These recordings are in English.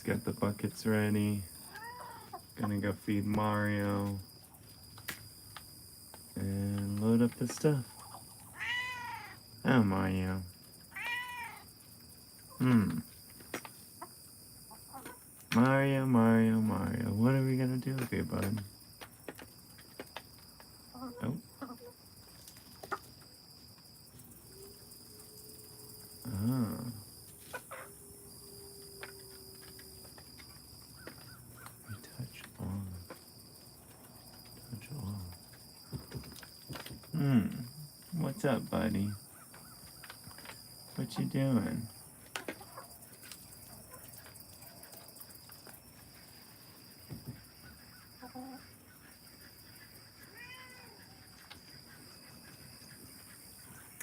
got the buckets ready. Gonna go feed Mario and load up the stuff. Oh, Mario. Mario, Mario, Mario. What are we gonna do with you, bud? Oh. Ah. Touch on. Touch on. What's up, buddy? What you doing?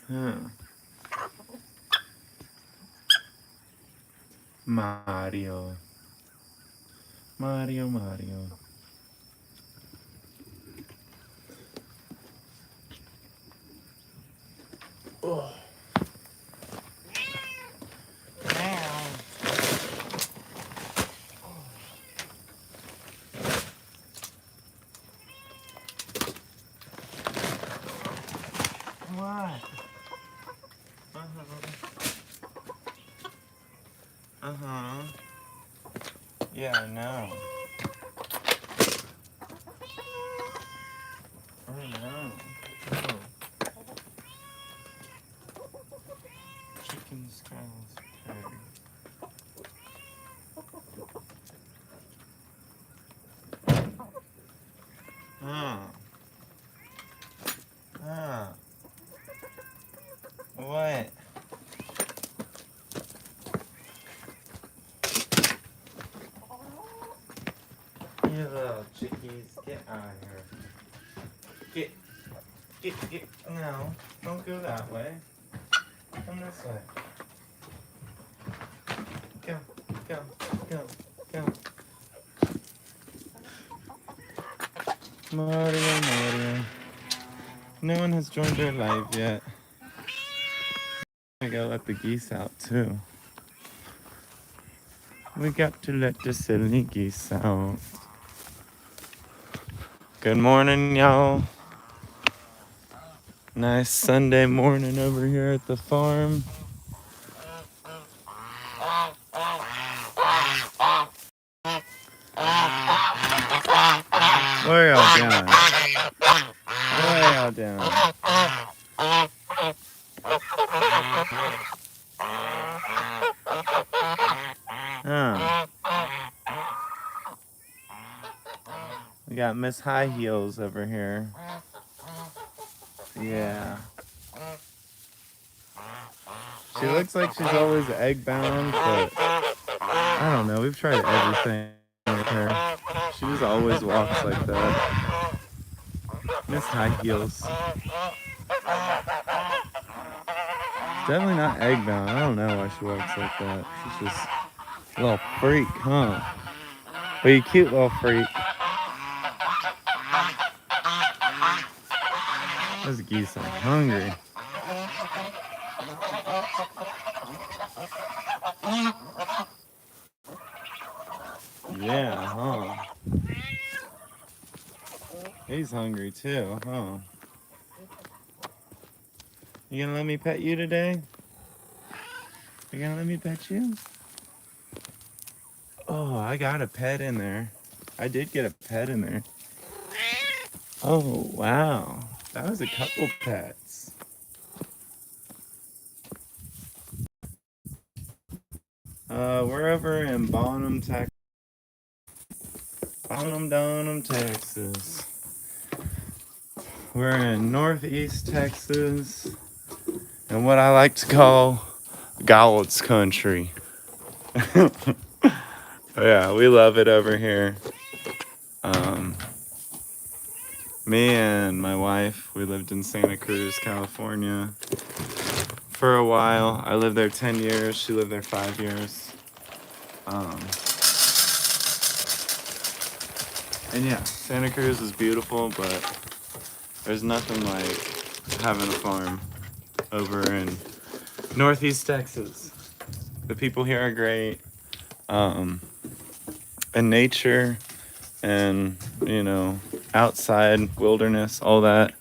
Huh. Mario. Mario, Mario. Oh. What? Uh-huh. Yeah, I know. I know. Oh. Chicken scales, Prairie. Huh. Huh. What? You little chickies, get out of here. Get. No, don't go that way. Come this way. Go. Mario. No one has joined our live yet. I gotta let the geese out too. We got to let the silly geese out. Good morning, y'all. Nice Sunday morning over here at the farm. Where y'all doing? Huh. We got Miss High Heels over here. Yeah. She looks like she's always egg bound, but I don't know. We've tried everything with her. She just always walks like that. Miss High Heels. Definitely not egg bound. I don't know why she walks like that. She's just a little freak, huh? But you cute little freak. Those geese are hungry. Yeah, huh? He's hungry too, huh? You gonna let me pet you today? You gonna let me pet you? Oh, I got a pet in there. I did get a pet in there. Oh, wow. That was a couple pets. We're over in Bonham, Texas. We're in northeast Texas, and what I like to call God's country. Yeah, we love it over here. Me and my wife, we lived in Santa Cruz, California for a while. I lived there 10 years. She lived there 5 years. And yeah, Santa Cruz is beautiful, but there's nothing like having a farm over in northeast Texas. The people here are great. And nature and, you know, outside wilderness, all that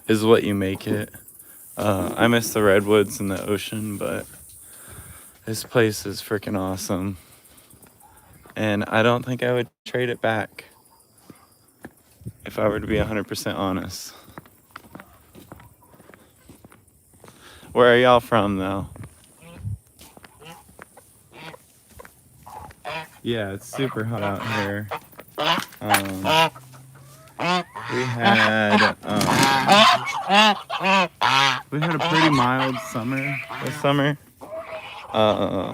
is what you make it. I miss the redwoods and the ocean, but this place is freaking awesome. And I don't think I would trade it back if I were to be 100% honest. Where are y'all from, though? Yeah, it's super hot out here. Um, we had a pretty mild summer this summer. Uh,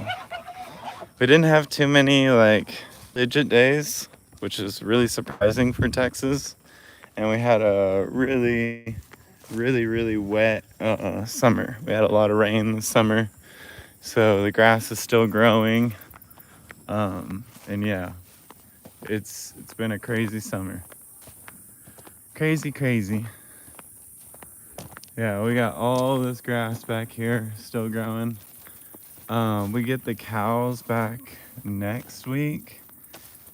we didn't have too many like rigid days, which is really surprising for Texas. And we had a really wet summer. We had a lot of rain this summer, so the grass is still growing. And yeah, it's been a crazy summer. Crazy. Yeah, we got all this grass back here still growing. We get the cows back next week,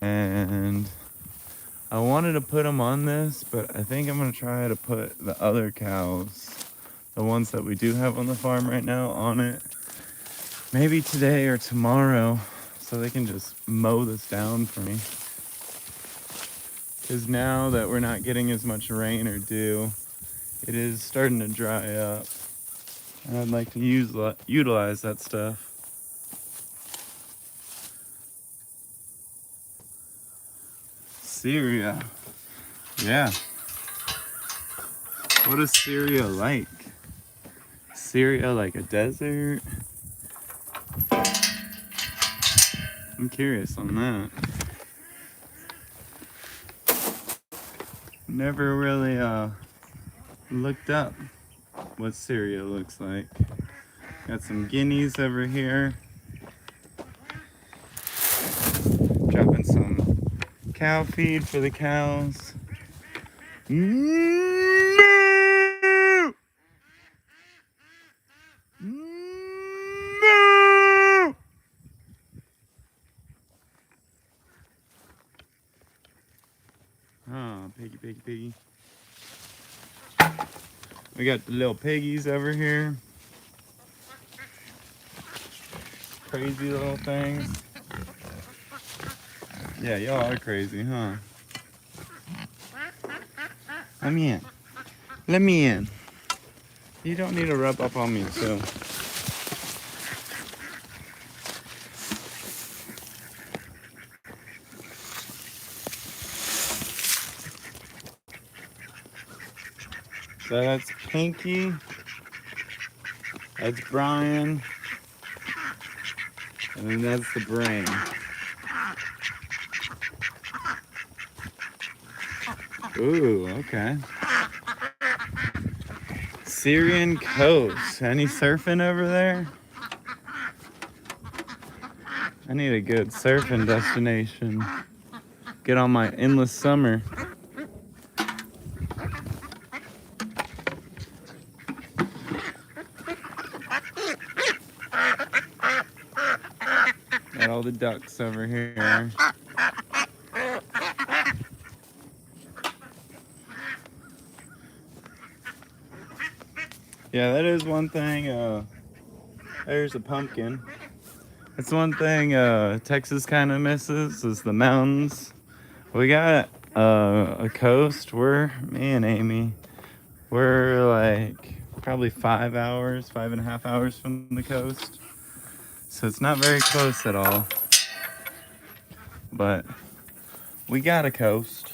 and I wanted to put them on this, but I think I'm gonna try to put the other cows, the ones that we do have on the farm right now, on it. Maybe today or tomorrow, so they can just mow this down for me. Because now that we're not getting as much rain or dew, it is starting to dry up. And I'd like to utilize that stuff. Syria. Yeah. What is Syria like? Syria like a desert? I'm curious on that. Never really looked up what Syria looks like. Got some guineas over here. Dropping some cow feed for the cows. Moo! Moo! Oh, piggy. We got the little piggies over here. Crazy little things. Yeah, y'all are crazy, huh? Let me in. You don't need to rub up on me, too. So that's Pinky. That's Brian. And then that's the brain. Ooh, okay. Syrian coast. Any surfing over there? I need a good surfing destination. Get on my endless summer. Got all the ducks over here. Yeah, that is one thing. There's a pumpkin. That's one thing Texas kind of misses is the mountains. We got a coast. Me and Amy, we're like probably 5.5 hours from the coast. So it's not very close at all. But we got a coast.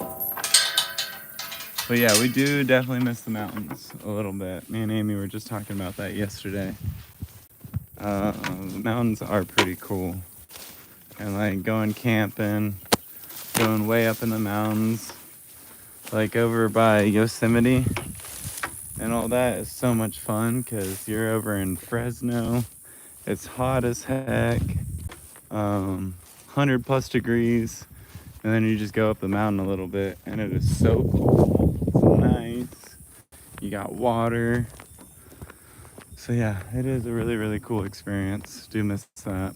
But yeah, we do definitely miss the mountains a little bit. Me and Amy were just talking about that yesterday. The mountains are pretty cool. And like going camping, going way up in the mountains, like over by Yosemite and all that is so much fun because you're over in Fresno. It's hot as heck, 100 plus degrees, and then you just go up the mountain a little bit and it is so cool. It's nice. You got water. So yeah, it is a really cool experience. Do miss that.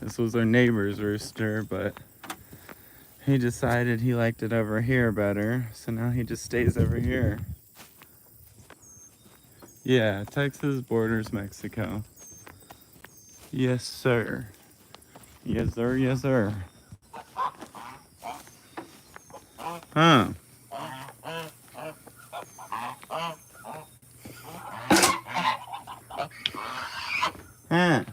This was our neighbor's rooster, but he decided he liked it over here better, so now he just stays over here. Yeah, Texas borders Mexico. Yes, sir. Yes, sir. Yes, sir. Huh. Huh.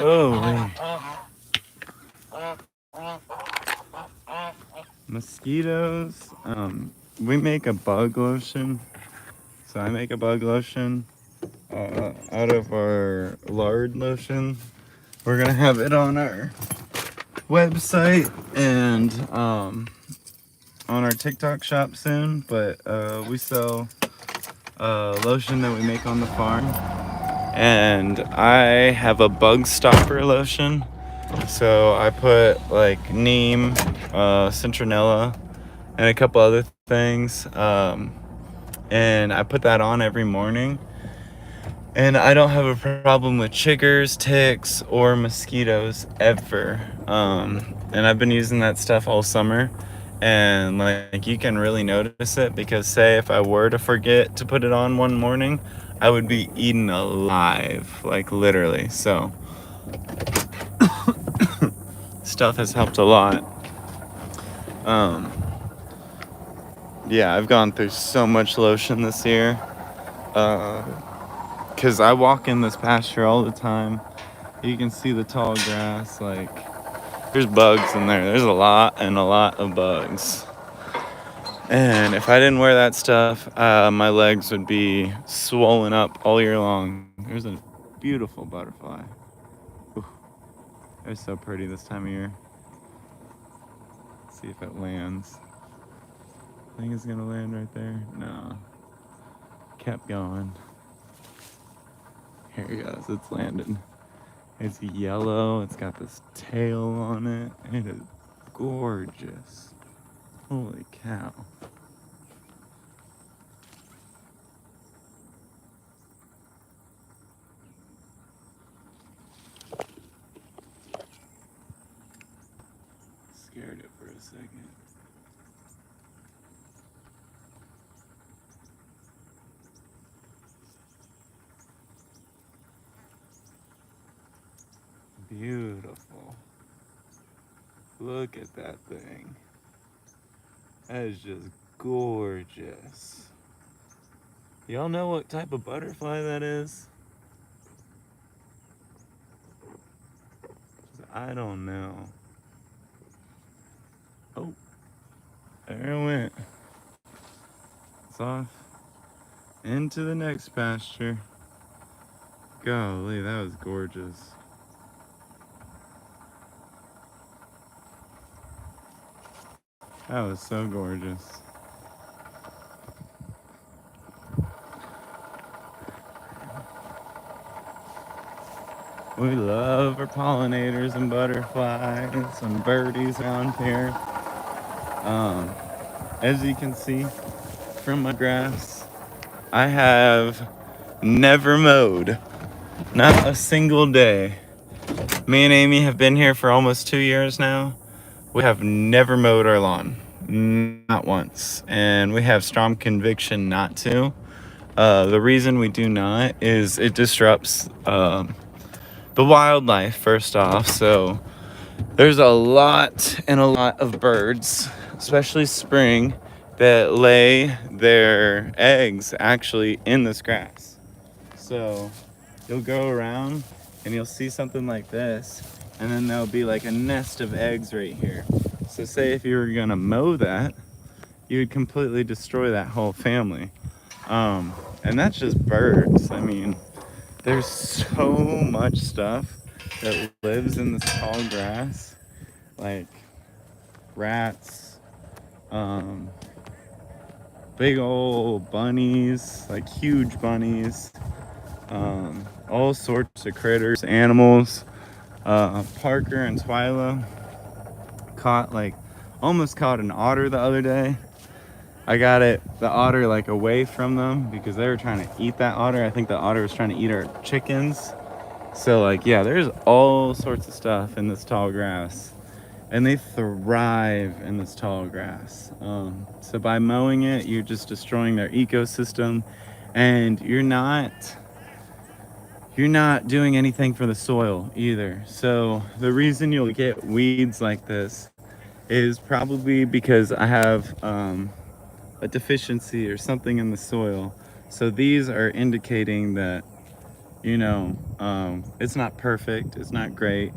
Oh, mosquitoes. We make a bug lotion. So I make a bug lotion out of our lard lotion. We're gonna have it on our website and on our TikTok shop soon. But we sell lotion that we make on the farm, and I have a bug stopper lotion. So I put like neem, citronella, and a couple other things, and I put that on every morning, and I don't have a problem with chiggers, ticks, or mosquitoes ever. And I've been using that stuff all summer, and like you can really notice it, because say if I were to forget to put it on one morning, I would be eaten alive, like literally. So stuff has helped a lot. Yeah, I've gone through so much lotion this year, because I walk in this pasture all the time. You can see the tall grass, like there's bugs in there. There's a lot of bugs. And if I didn't wear that stuff, my legs would be swollen up all year long. There's a beautiful butterfly. Ooh, they're so pretty this time of year. Let's see if it lands. I think it's gonna land right there. No. Kept going. Here it goes. It's landed. It's yellow. It's got this tail on it. It is gorgeous. Holy cow. Scared it for a second. Beautiful. Look at that thing. That is just gorgeous. Y'all know what type of butterfly that is? I don't know. Oh, there it went. It's off into the next pasture. Golly, that was gorgeous. That was so gorgeous. We love our pollinators and butterflies and birdies around here. As you can see from my grass, I have never mowed, not a single day. Me and Amy have been here for almost 2 years now. We have never mowed our lawn, not once, and we have strong conviction not to. The reason we do not is it disrupts the wildlife, first off. So there's a lot of birds, especially spring, that lay their eggs actually in this grass. So you'll go around and you'll see something like this, and then there'll be like a nest of eggs right here. So say if you were gonna mow that, you would completely destroy that whole family. And that's just birds. I mean, there's so much stuff that lives in this tall grass, like rats, um, big old bunnies, like huge bunnies, all sorts of critters, animals. Parker and Twyla almost caught an otter the other day. I got the otter like away from them because they were trying to eat that otter. I think the otter was trying to eat our chickens. So like, yeah, there's all sorts of stuff in this tall grass, and they thrive in this tall grass. So by mowing it, you're just destroying their ecosystem, and you're not doing anything for the soil either. So the reason you'll get weeds like this is probably because I have a deficiency or something in the soil. So these are indicating that, it's not perfect, it's not great,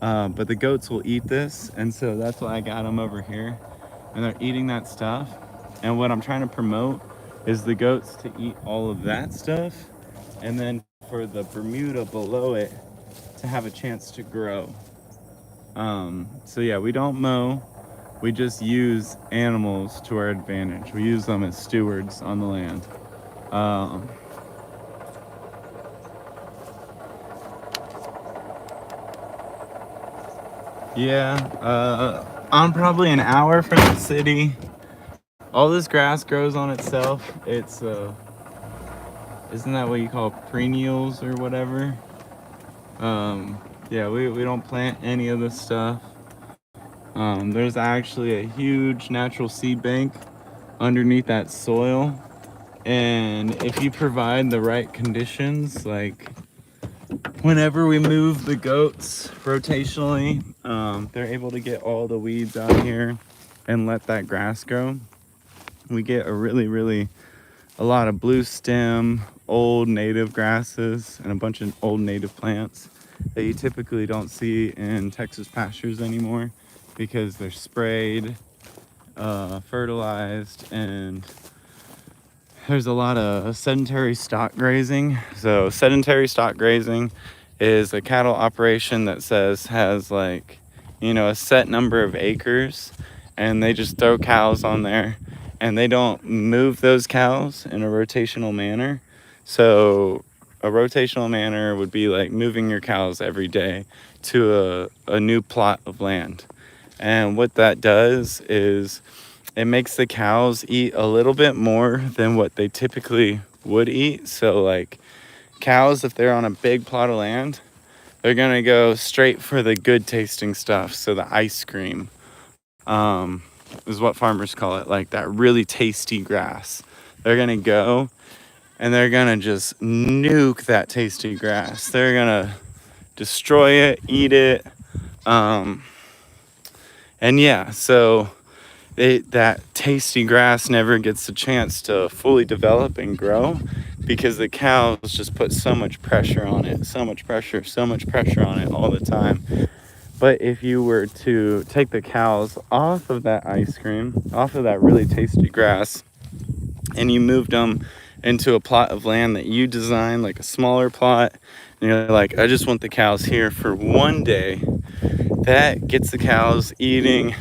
but the goats will eat this, and so that's why I got them over here, and they're eating that stuff. And what I'm trying to promote is the goats to eat all of that stuff, and then for the Bermuda below it to have a chance to grow. So yeah, we don't mow. We just use animals to our advantage. We use them as stewards on the land. I'm probably an hour from the city. All this grass grows on itself. It's isn't that what you call perennials or whatever? Yeah, we don't plant any of this stuff. There's actually a huge natural seed bank underneath that soil, and if you provide the right conditions, like whenever we move the goats rotationally, they're able to get all the weeds out here and let that grass grow. We get a lot of blue stem, old native grasses, and a bunch of old native plants that you typically don't see in Texas pastures anymore because they're sprayed, fertilized, and there's a lot of sedentary stock grazing. So sedentary stock grazing is a cattle operation that has like, a set number of acres, and they just throw cows on there, and they don't move those cows in a rotational manner. So a rotational manner would be like moving your cows every day to a new plot of land. And what that does is it makes the cows eat a little bit more than what they typically would eat. So like cows, if they're on a big plot of land, they're gonna go straight for the good tasting stuff. So the ice cream is what farmers call it, like that really tasty grass. They're gonna go and they're gonna just nuke that tasty grass. They're gonna destroy it, eat it. And yeah, so that tasty grass never gets a chance to fully develop and grow because the cows just put so much pressure on it, so much pressure on it all the time. But if you were to take the cows off of that ice cream, off of that really tasty grass, and you moved them into a plot of land that you designed, like a smaller plot, and you're like, I just want the cows here for one day, that gets the cows eating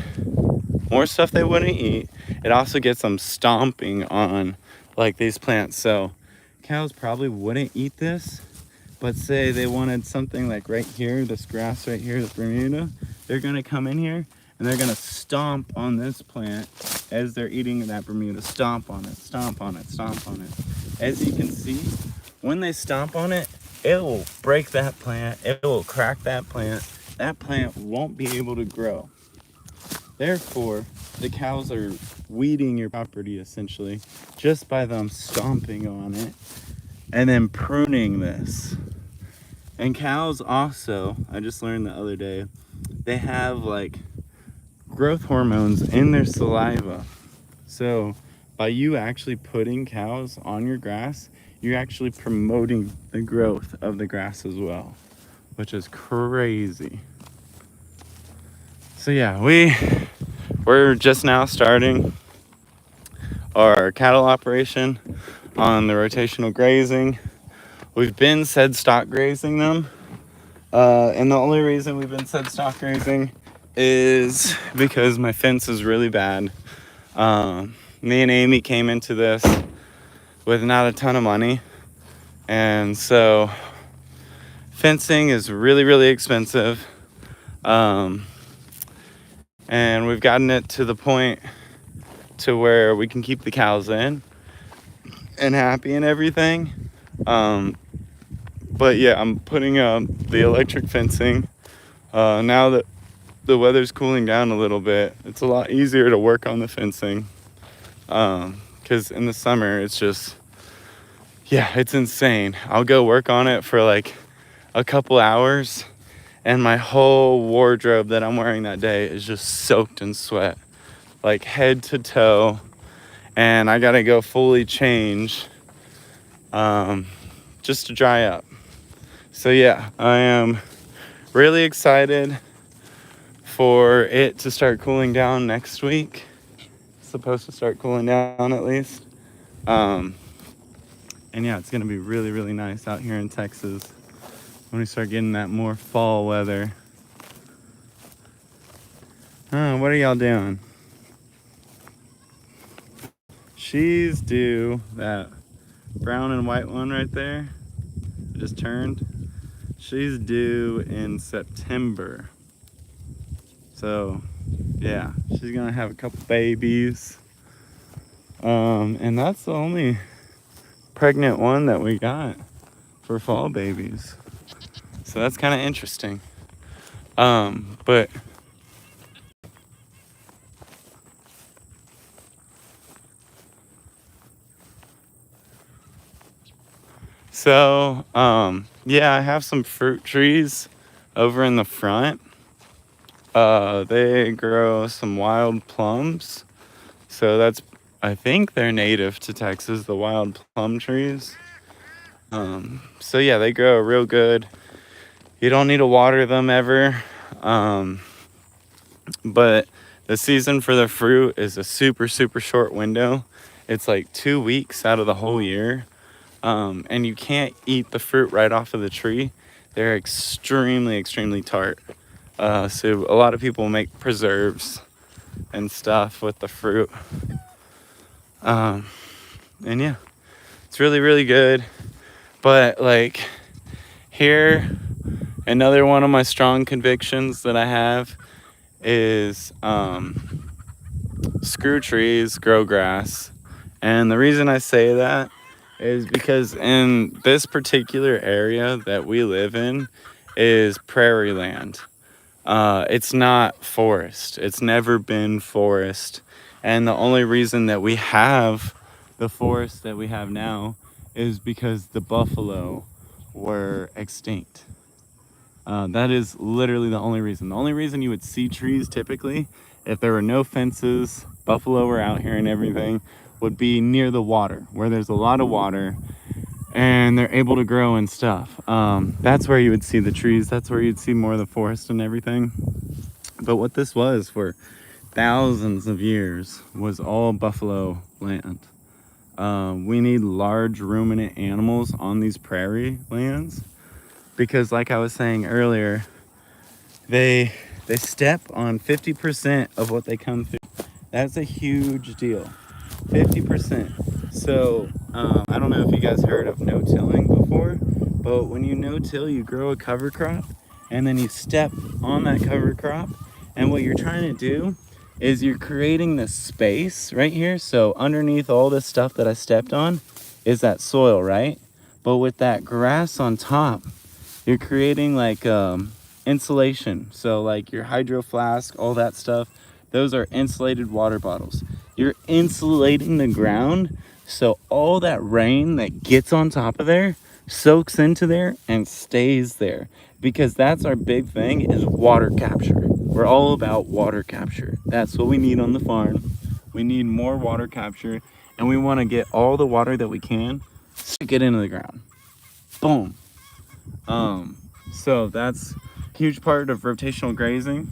more stuff they wouldn't eat. It also gets them stomping on like these plants. So cows probably wouldn't eat this, but say they wanted something like right here, this grass right here, this Bermuda, they're gonna come in here and they're gonna stomp on this plant as they're eating that Bermuda. Stomp on it, stomp on it, stomp on it. As you can see, when they stomp on it, it will break that plant. It will crack that plant. That plant won't be able to grow. Therefore, the cows are weeding your property essentially just by them stomping on it and then pruning this. And cows also, I just learned the other day, they have like growth hormones in their saliva. So by you actually putting cows on your grass, you're actually promoting the growth of the grass as well, which is crazy. So yeah, we're just now starting our cattle operation on the rotational grazing. We've been said stock grazing them. And the only reason we've been said stock grazing is because my fence is really bad. Me and Amy came into this with not a ton of money. And so fencing is really, really expensive. And we've gotten it to the point to where we can keep the cows in and happy and everything. But yeah, I'm putting up the electric fencing. Now that the weather's cooling down a little bit, it's a lot easier to work on the fencing. Because in the summer, it's just, yeah, it's insane. I'll go work on it for like a couple hours, and my whole wardrobe that I'm wearing that day is just soaked in sweat, like head to toe. And I gotta go fully change just to dry up. So yeah, I am really excited for it to start cooling down next week. It's supposed to start cooling down at least. And yeah, it's gonna be really, really nice out here in Texas when we start getting that more fall weather. What are y'all doing? She's due, that brown and white one right there, just turned. She's due in September. So yeah, she's gonna have a couple babies. And that's the only pregnant one that we got for fall babies. So that's kind of interesting. But so, yeah, I have some fruit trees over in the front. They grow some wild plums. So that's, I think they're native to Texas, the wild plum trees. So yeah, they grow real good. You don't need to water them ever. But the season for the fruit is a super, super short window. It's like 2 weeks out of the whole year. And you can't eat the fruit right off of the tree. They're extremely, extremely tart. So a lot of people make preserves and stuff with the fruit. And yeah, it's really, really good. But like here, another one of my strong convictions that I have is screw trees, grow grass. And the reason I say that is because in this particular area that we live in is prairie land. It's not forest. It's never been forest. And the only reason that we have the forest that we have now is because the buffalo were extinct. That is literally the only reason. The only reason you would see trees typically, if there were no fences, buffalo were out here and everything, would be near the water, where there's a lot of water and they're able to grow and stuff. That's where you would see the trees. That's where you'd see more of the forest and everything. But what this was for thousands of years was all buffalo land. We need large ruminant animals on these prairie lands because, like I was saying earlier, they step on 50% of what they come through. That's a huge deal. 50%. So I don't know if you guys heard of no-tilling before, but when you no-till, you grow a cover crop and then you step on that cover crop, and what you're trying to do is you're creating this space right here. So underneath all this stuff that I stepped on is that soil, right? But with that grass on top, you're creating like insulation. So like your hydro flask, all that stuff, those are insulated water bottles. You're insulating the ground so all that rain that gets on top of there soaks into there and stays there, because that's our big thing, is water capture. We're all about water capture. That's what we need on the farm. We need more water capture, and we want to get all the water that we can stick it into the ground. Boom. So that's a huge part of rotational grazing.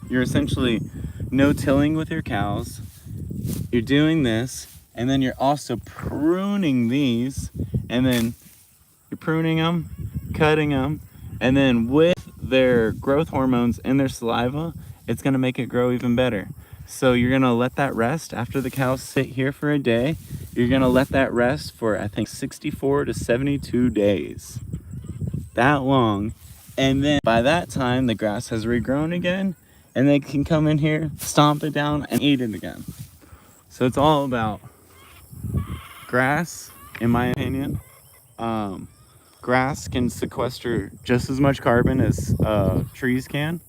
You're essentially no-tilling with your cows. You're doing this, and then you're also pruning these, and then you're pruning them, cutting them, and then with their growth hormones in their saliva, it's gonna make it grow even better. So you're gonna let that rest after the cows sit here for a day. You're gonna let that rest for, I think, 64 to 72 days. That long. And then by that time, the grass has regrown again, and they can come in here, stomp it down, and eat it again. So it's all about grass, in my opinion. Grass can sequester just as much carbon as trees can.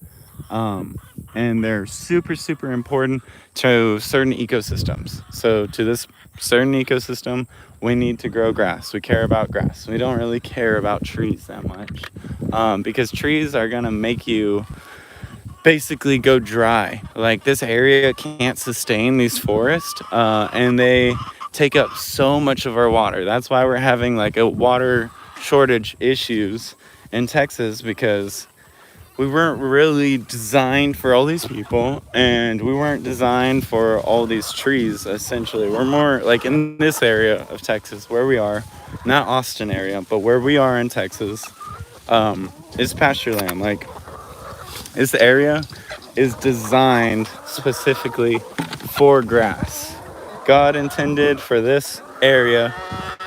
And they're super, super important to certain ecosystems. So to this certain ecosystem, we need to grow grass. We care about grass. We don't really care about trees that much, because trees are gonna make you basically go dry. Like, this area can't sustain these forests, and they take up so much of our water. That's why we're having like a water shortage issues in Texas, because we weren't really designed for all these people, and we weren't designed for all these trees. Essentially, we're more like in this area of Texas where we are, not Austin area, but where we are in Texas, is pasture land. Like, this area is designed specifically for grass. God intended for this area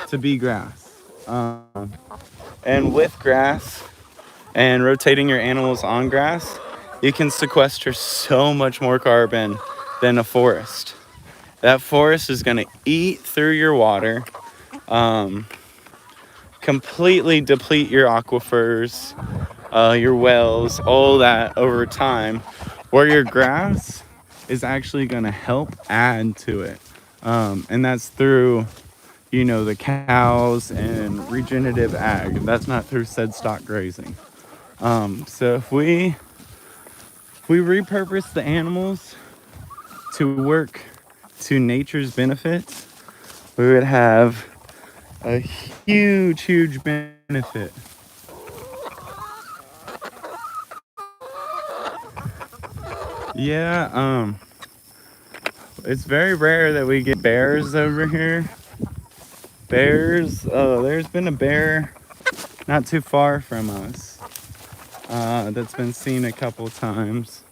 to be grass. And with grass and rotating your animals on grass, you can sequester so much more carbon than a forest. That forest is gonna eat through your water, completely deplete your aquifers, your wells, all that over time, where your grass is actually gonna help add to it. And that's through, the cows and regenerative ag. That's not through said stock grazing. So if we repurpose the animals to work to nature's benefits, we would have a huge, huge benefit. Yeah, it's very rare that we get bears over here. Bears, there's been a bear not too far from us, that's been seen a couple times,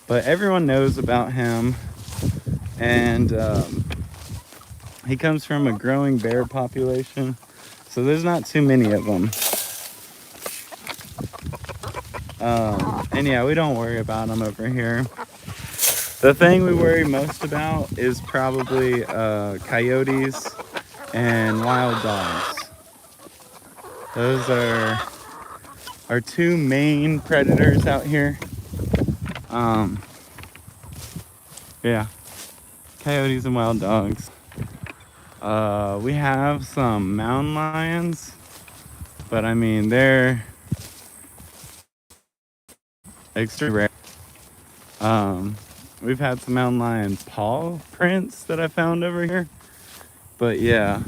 but everyone knows about him, and he comes from a growing bear population, so there's not too many of them. And yeah, we don't worry about them over here. The thing we worry most about is probably coyotes and wild dogs. Those are our two main predators out here. Yeah, coyotes and wild dogs. We have some mountain lions, but I mean, they're extremely rare. We've had some mountain lion paw prints that I found over here, but yeah,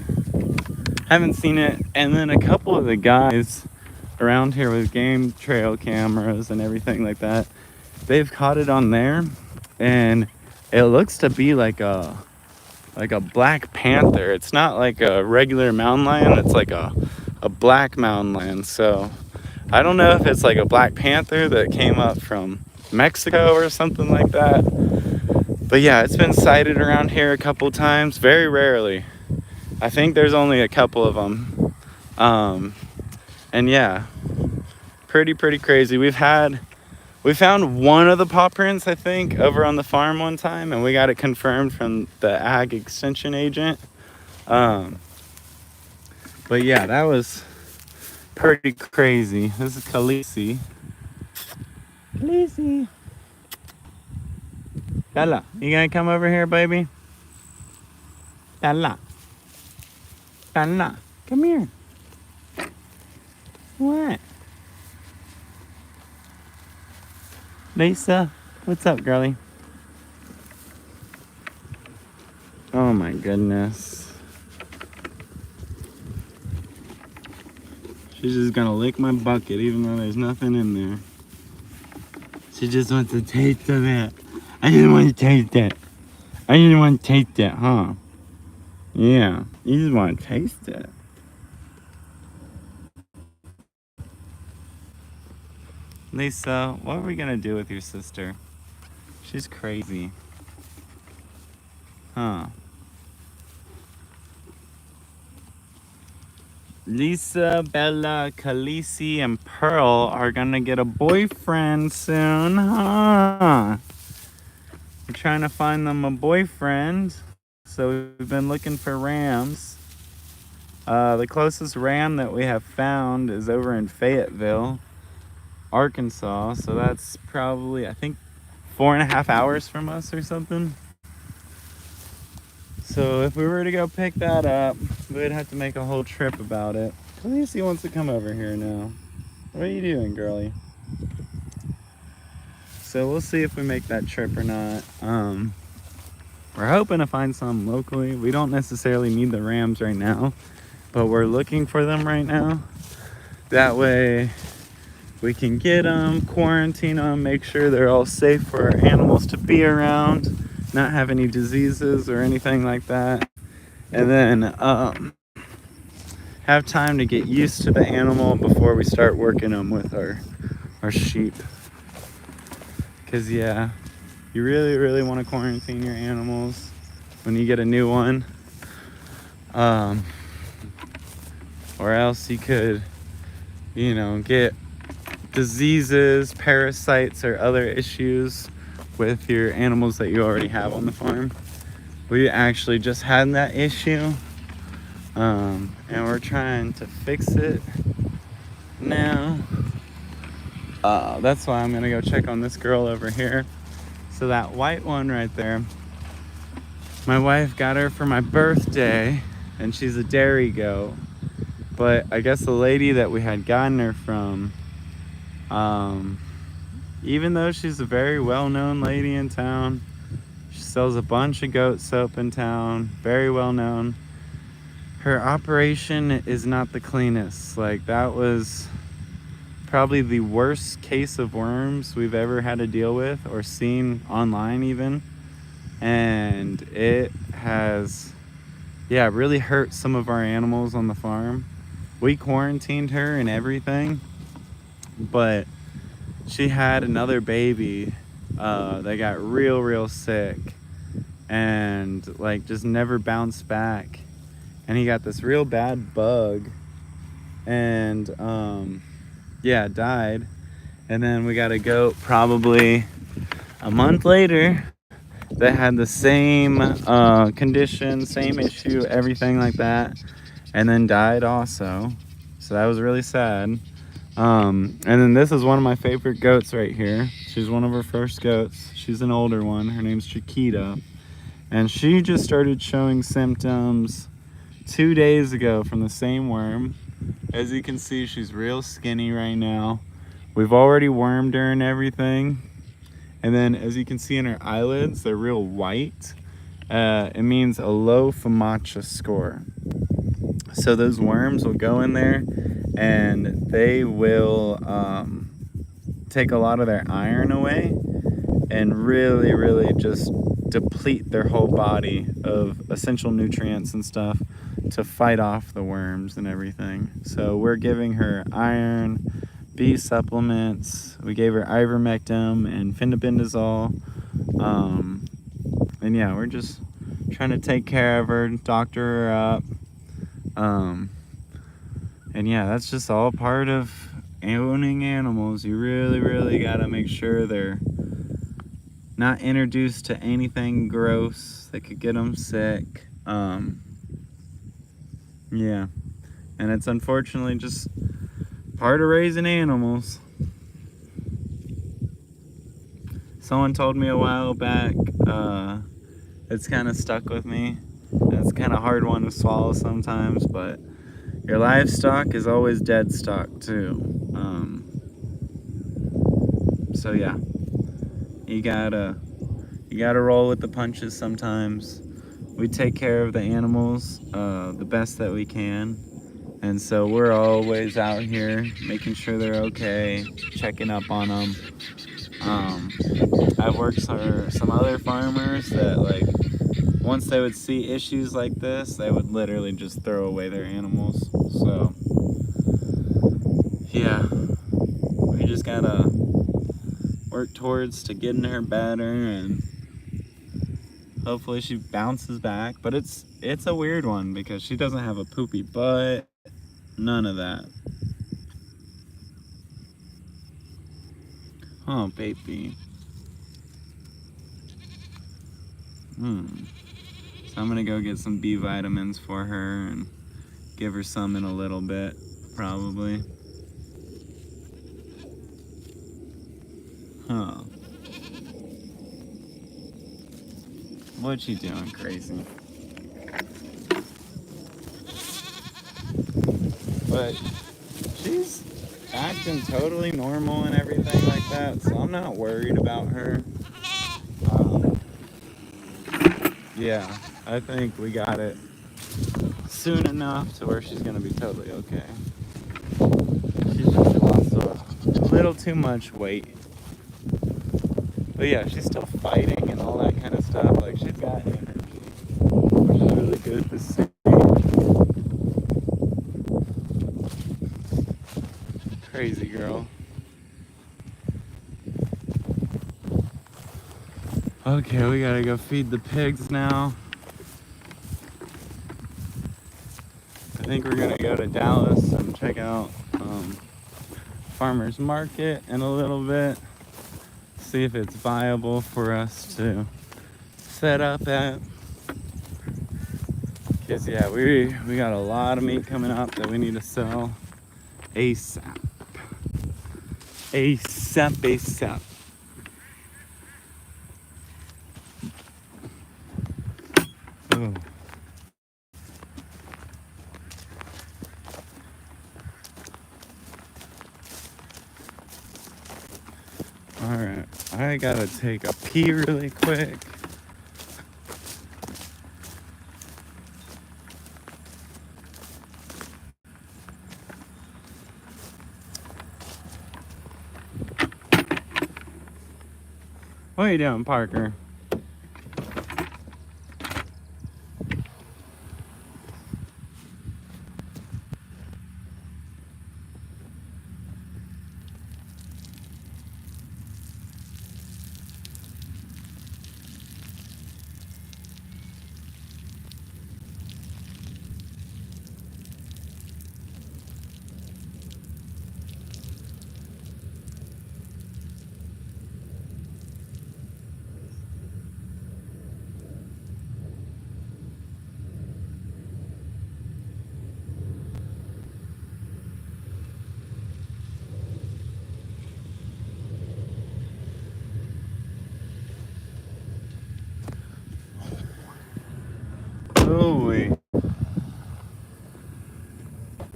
haven't seen it. And then a couple of the guys around here with game trail cameras and everything like that, they've caught it on there, and it looks to be like a black panther. It's not like a regular mountain lion, it's like a black mountain lion. So I don't know if it's like a black panther that came up from Mexico or something like that, but yeah, it's been sighted around here a couple times, very rarely. I think there's only a couple of them. And yeah, pretty crazy. We found one of the paw prints, I think, over on the farm one time, and we got it confirmed from the ag extension agent. But yeah, that was pretty crazy. This is Khaleesi. Khaleesi. Bella, you gonna come over here, baby? Bella. Bella, come here. What? Lisa, what's up, girlie? Oh my goodness. She's just gonna lick my bucket even though there's nothing in there. She just wants a taste of it. I just want to taste it. I just want to taste it, huh? Yeah, you just want to taste it. Lisa, what are we gonna do with your sister? She's crazy. Huh? Lisa, Bella, Khaleesi, and Pearl are gonna get a boyfriend soon, huh? We're trying to find them a boyfriend. So we've been looking for rams. The closest ram that we have found is over in Fayetteville, Arkansas. So that's probably, I think, 4.5 hours from us or something. So if we were to go pick that up, we'd have to make a whole trip about it. Khaleesi wants to come over here now. What are you doing, girlie? So we'll see if we make that trip or not. We're hoping to find some locally. We don't necessarily need the rams right now, but we're looking for them right now. That way we can get them, quarantine them, make sure they're all safe for our animals to be around, not have any diseases or anything like that. And then have time to get used to the animal before we start working them with our sheep. Because yeah, you really, really want to quarantine your animals when you get a new one. Or else you could, get diseases, parasites, or other issues with your animals that you already have on the farm. We actually just had that issue, and we're trying to fix it now. That's why I'm gonna go check on this girl over here. So that white one right there, my wife got her for my birthday, and she's a dairy goat. But I guess the lady that we had gotten her from, even though she's a very well-known lady in town, she sells a bunch of goat soap in town, very well-known, her operation is not the cleanest. Like, that was probably the worst case of worms we've ever had to deal with or seen online even. And it has, really hurt some of our animals on the farm. We quarantined her and everything, but she had another baby that got real sick and just never bounced back. And he got this real bad bug and died. And then we got a goat probably a month later that had the same condition, same issue, everything like that, and then died also. So that was really sad. And then this is one of my favorite goats right here. She's one of our first goats. She's an older one. Her name's Chiquita. And she just started showing symptoms 2 days ago from the same worm. As you can see, she's real skinny right now. We've already wormed her and everything. And then as you can see in her eyelids, they're real white. It means a low FAMACHA score. So those worms will go in there and they will take a lot of their iron away and really just deplete their whole body of essential nutrients and stuff to fight off the worms and everything. So we're giving her iron, B supplements. We gave her ivermectin and fenbendazole. And yeah, we're just trying to take care of her, doctor her up. And yeah, that's just all part of owning animals. You really gotta make sure they're not introduced to anything gross that could get them sick. Yeah. And it's unfortunately just part of raising animals. Someone told me a while back, it's kind of stuck with me. It's kind of hard one to swallow sometimes, but your livestock is always dead stock too. So yeah, you gotta roll with the punches sometimes. We take care of the animals the best that we can, and so we're always out here making sure they're okay, checking up on them. I've worked for some other farmers that, like, once they would see issues like this, they would literally just throw away their animals. So yeah, we just gotta work towards to getting her better, and hopefully she bounces back. But it's a weird one because she doesn't have a poopy butt, none of that. Oh, baby. So I'm gonna go get some B vitamins for her and give her some in a little bit, probably. Huh. What you doing, crazy? But she's acting totally normal and everything like that, so I'm not worried about her. Yeah, I think we got it soon enough to where she's gonna be totally okay. She's just lost a little too much weight. But yeah, she's still fighting and all that kind of stuff. Like, she's got energy, which is really good to see. Crazy girl. Okay, we gotta go feed the pigs now. I think we're gonna go to Dallas and check out farmer's market in a little bit. See if it's viable for us to set up at. Because yeah, we got a lot of meat coming up that we need to sell ASAP. ASAP. Oh. Alright, I gotta take a pee really quick. What are you doing, Parker? Holy.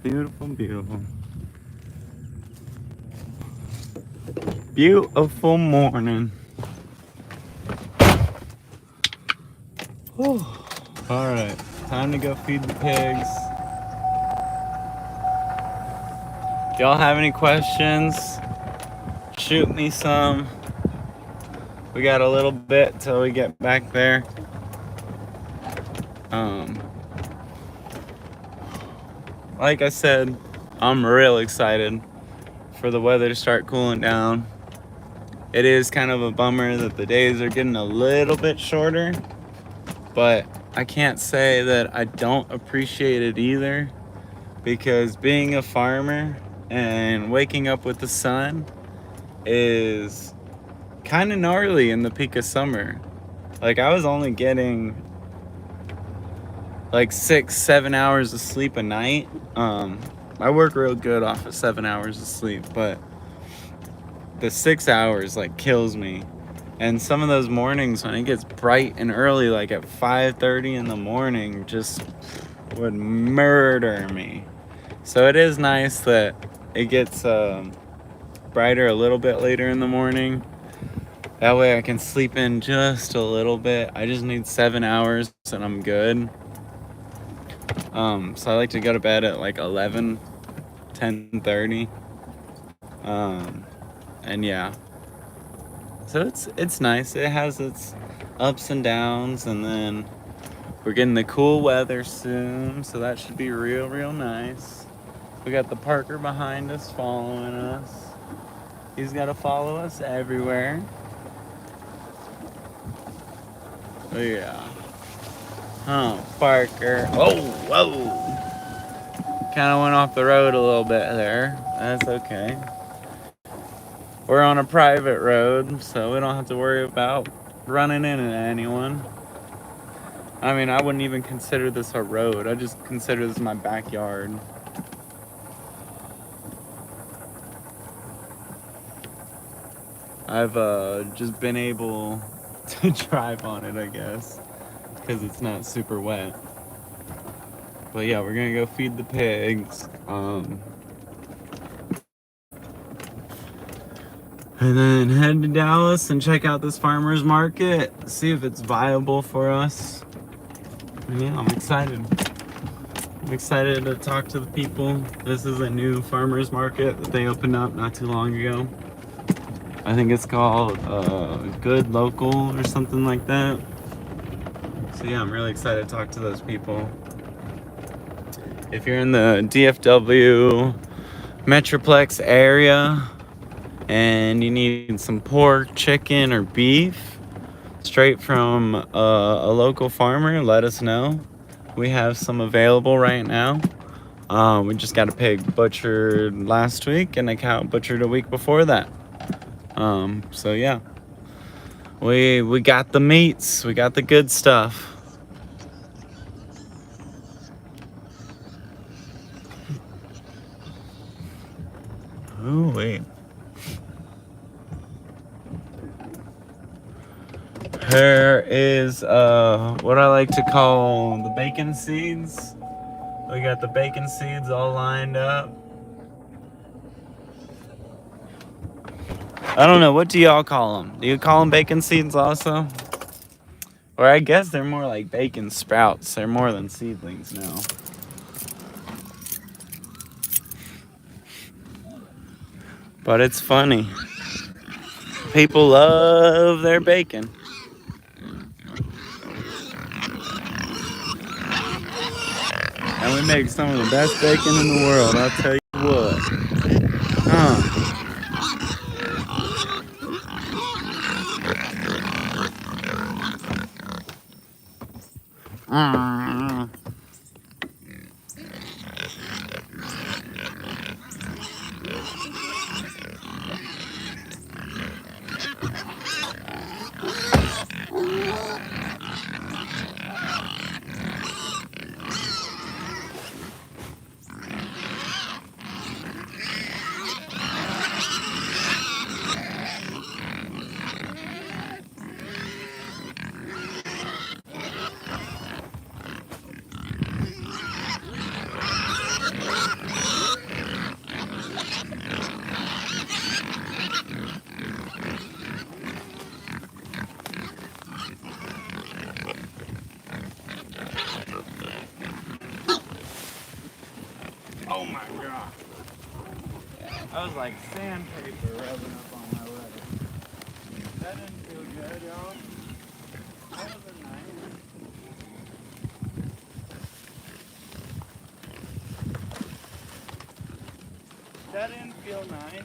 Beautiful, beautiful. Beautiful morning. Whew. All right, time to go feed the pigs. If y'all have any questions, shoot me some. We got a little bit till we get back there. Like I said, I'm real excited for the weather to start cooling down. It is kind of a bummer that the days are getting a little bit shorter, but I can't say that I don't appreciate it either, because being a farmer and waking up with the sun is kind of gnarly in the peak of summer. Like, I was only getting like 6-7 hours of sleep a night. I work real good off of 7 hours of sleep, but the 6 hours like kills me. And some of those mornings when it gets bright and early, like at 5:30 in the morning, just would murder me. So it is nice that it gets brighter a little bit later in the morning. That way I can sleep in just a little bit. I just need 7 hours and I'm good. So I like to go to bed at like 11, 10:30. And yeah. So it's nice. It has its ups and downs, and then we're getting the cool weather soon, so that should be real nice. We got the Parker behind us following us. He's got to follow us everywhere. Oh yeah. Oh, Parker. Oh, whoa. Kind of went off the road a little bit there. That's okay. We're on a private road, so we don't have to worry about running into anyone. I mean, I wouldn't even consider this a road. I just consider this my backyard. I've just been able to drive on it, I guess, because it's not super wet. But yeah, we're gonna go feed the pigs. And then head to Dallas and check out this farmer's market, see if it's viable for us. And yeah, I'm excited. I'm excited to talk to the people. This is a new farmer's market that they opened up not too long ago. I think it's called Good Local or something like that. So yeah, I'm really excited to talk to those people. If you're in the DFW Metroplex area and you need some pork, chicken, or beef straight from a local farmer, let us know. We have some available right now. We just got a pig butchered last week and a cow butchered a week before that. So yeah, we got the meats, we got the good stuff. Ooh wait. Here is what I like to call the bacon seeds. We got the bacon seeds all lined up. I don't know, what do y'all call them? Do you call them bacon seeds also? Or I guess they're more like bacon sprouts. They're more than seedlings now. But it's funny. People love their bacon. And we make some of the best bacon in the world, I'll tell you what. Oh my god. That was like sandpaper rubbing up on my leg. That didn't feel good, y'all. That was a nice. That didn't feel nice.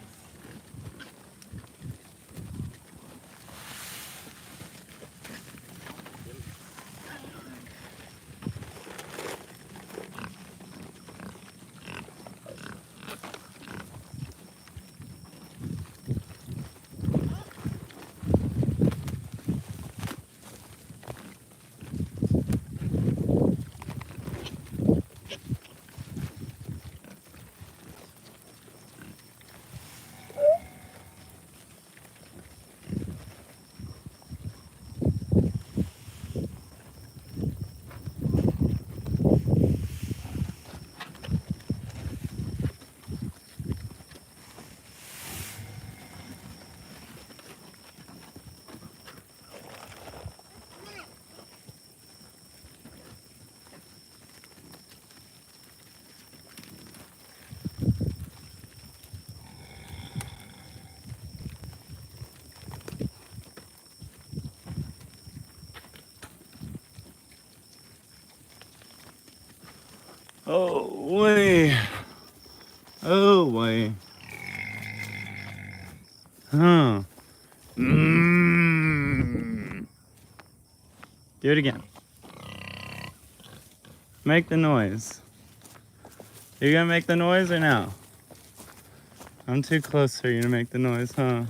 Oh, way. Oh, way. Huh. Mmm. Do it again. Make the noise. You gonna make the noise or no? I'm too close for you to make the noise, huh?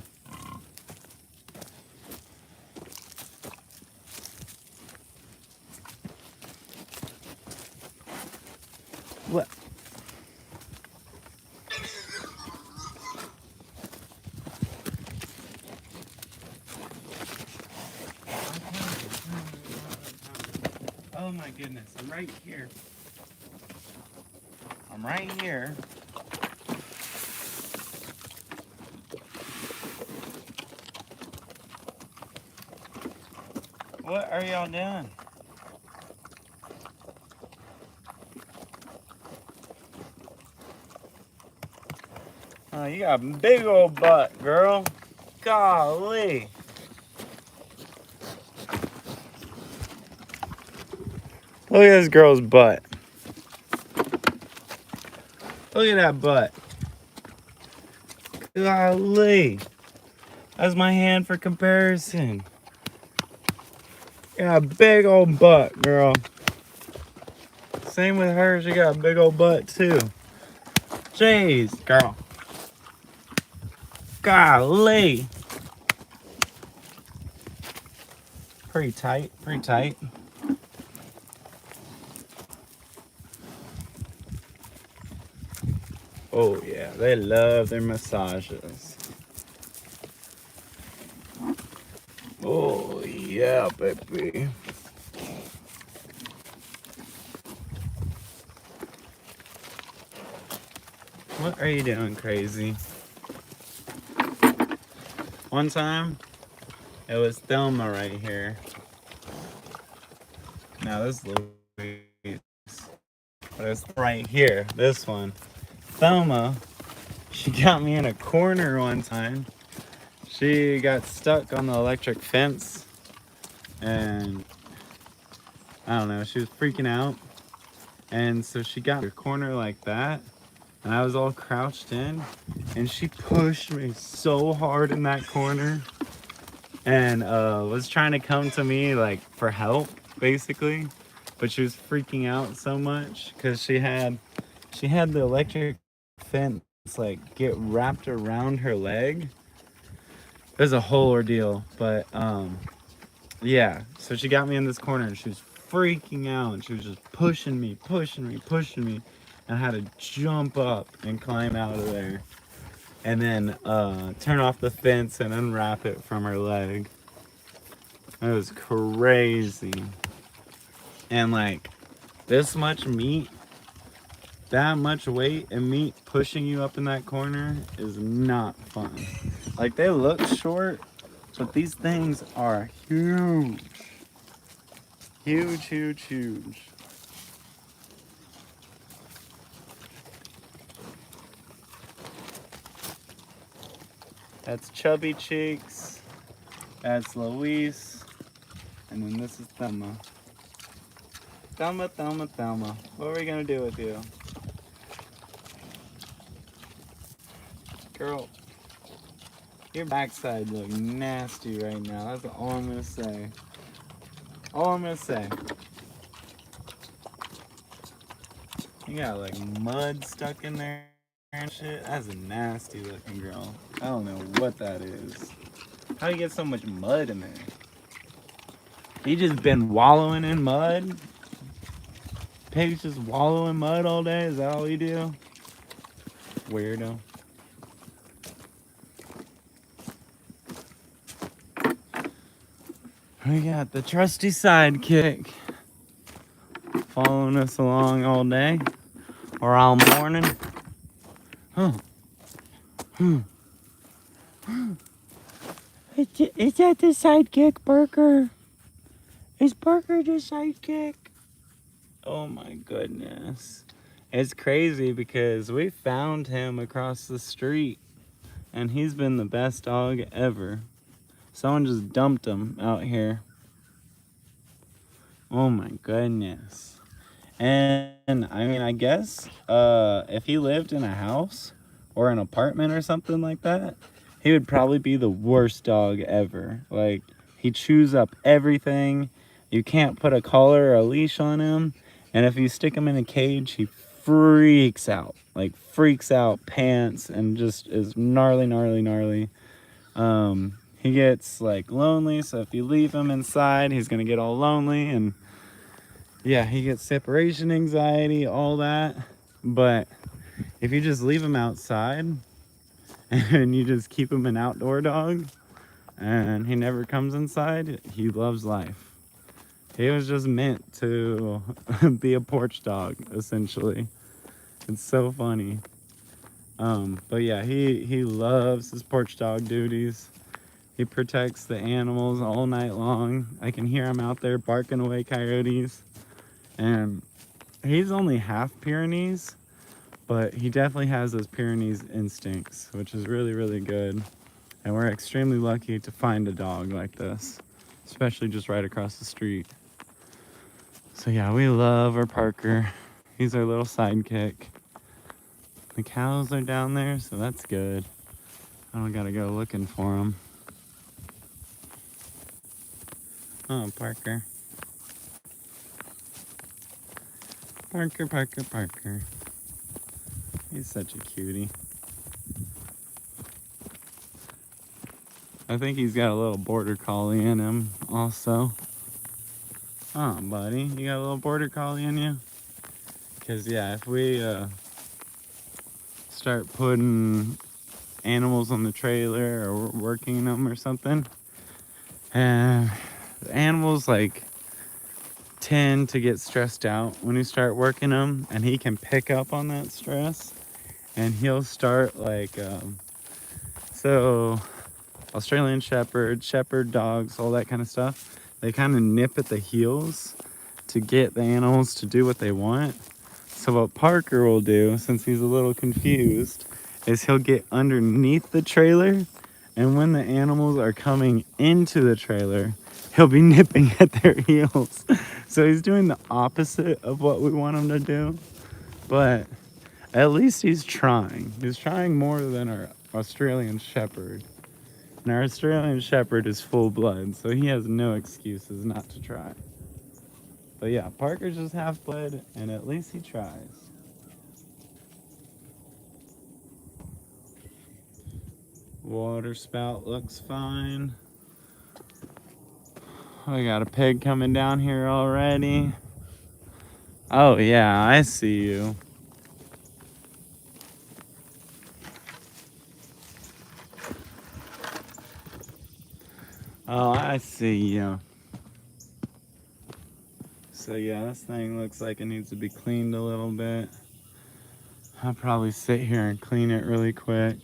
What? Oh my goodness, I'm right here. I'm right here. What are y'all doing? Oh, you got a big old butt, girl. Golly. Look at this girl's butt. Look at that butt. Golly. That's my hand for comparison. Got a big old butt, girl. Same with her, she got a big old butt too. Jeez, girl. Golly. Pretty tight, pretty tight. Oh yeah, they love their massages. Oh yeah, baby. What are you doing, crazy? One time, it was Thelma right here. Now this is Louise. But it's right here, this one. Thelma, she got me in a corner one time. She got stuck on the electric fence and I don't know, she was freaking out. And so she got a corner like that and I was all crouched in and she pushed me so hard in that corner and was trying to come to me like for help basically, but she was freaking out so much because she had the electric fence like get wrapped around her leg. It was a whole ordeal, but yeah, so she got me in this corner and she was freaking out and she was just pushing me and I had to jump up and climb out of there and then turn off the fence and unwrap it from her leg. It was crazy. And like this much meat, that much weight and meat pushing you up in that corner is not fun. Like they look short, but these things are huge. Huge, huge, huge. That's Chubby Cheeks. That's Luis. And then this is Thelma. Thelma, Thelma, Thelma. What are we gonna do with you? Girl, your backside look nasty right now. That's all I'm gonna say. All I'm gonna say. You got like mud stuck in there and shit. That's a nasty looking girl. I don't know what that is. How do you get so much mud in there? You just been wallowing in mud? Pigs just wallow in mud all day? Is that all you do? Weirdo. We got the trusty sidekick following us along all day or all morning. Huh. Is that the sidekick, Burger? Is Burger the sidekick? Oh my goodness. It's crazy because we found him across the street and he's been the best dog ever. Someone just dumped him out here. Oh my goodness. And I mean, I guess if he lived in a house or an apartment or something like that, he would probably be the worst dog ever. Like, he chews up everything. You can't put a collar or a leash on him. And if you stick him in a cage, he freaks out. Like, freaks out, pants, and just is gnarly, gnarly, gnarly. He gets like lonely, so if you leave him inside, he's gonna get all lonely, and yeah, he gets separation anxiety, all that. But if you just leave him outside and you just keep him an outdoor dog and he never comes inside, he loves life. He was just meant to be a porch dog, essentially. It's so funny. But yeah, he loves his porch dog duties. He protects the animals all night long. I can hear him out there barking away coyotes. And he's only half Pyrenees, but he definitely has those Pyrenees instincts, which is really, really good. And we're extremely lucky to find a dog like this, especially just right across the street. So yeah, we love our Parker. He's our little sidekick. The cows are down there, so that's good. I don't gotta go looking for them. Oh, Parker. Parker, Parker, Parker. He's such a cutie. I think he's got a little border collie in him also. Oh, buddy, you got a little border collie in you? Because, yeah, if we start putting animals on the trailer or working them or something, and the animals, like, tend to get stressed out when you start working them, and he can pick up on that stress, and he'll start, like, so Australian shepherd dogs, all that kind of stuff, they kind of nip at the heels to get the animals to do what they want. So what Parker will do, since he's a little confused, is he'll get underneath the trailer, and when the animals are coming into the trailer, he'll be nipping at their heels. So he's doing the opposite of what we want him to do, but at least he's trying. He's trying more than our Australian shepherd. And our Australian shepherd is full blood, so he has no excuses not to try. But yeah, Parker's just half blood, and at least he tries. Water spout looks fine. We got a pig coming down here already. Oh yeah, I see you. Oh, I see you. So yeah, this thing looks like it needs to be cleaned a little bit. I'll probably sit here and clean it really quick.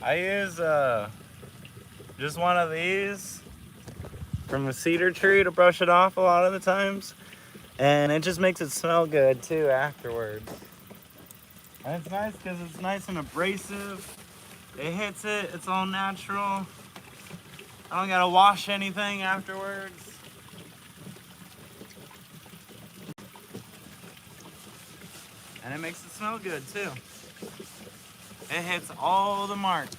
I use just one of these from a cedar tree to brush it off a lot of the times. And it just makes it smell good too afterwards. And it's nice because it's nice and abrasive. It hits it, it's all natural. I don't gotta wash anything afterwards. And it makes it smell good too. It hits all the marks.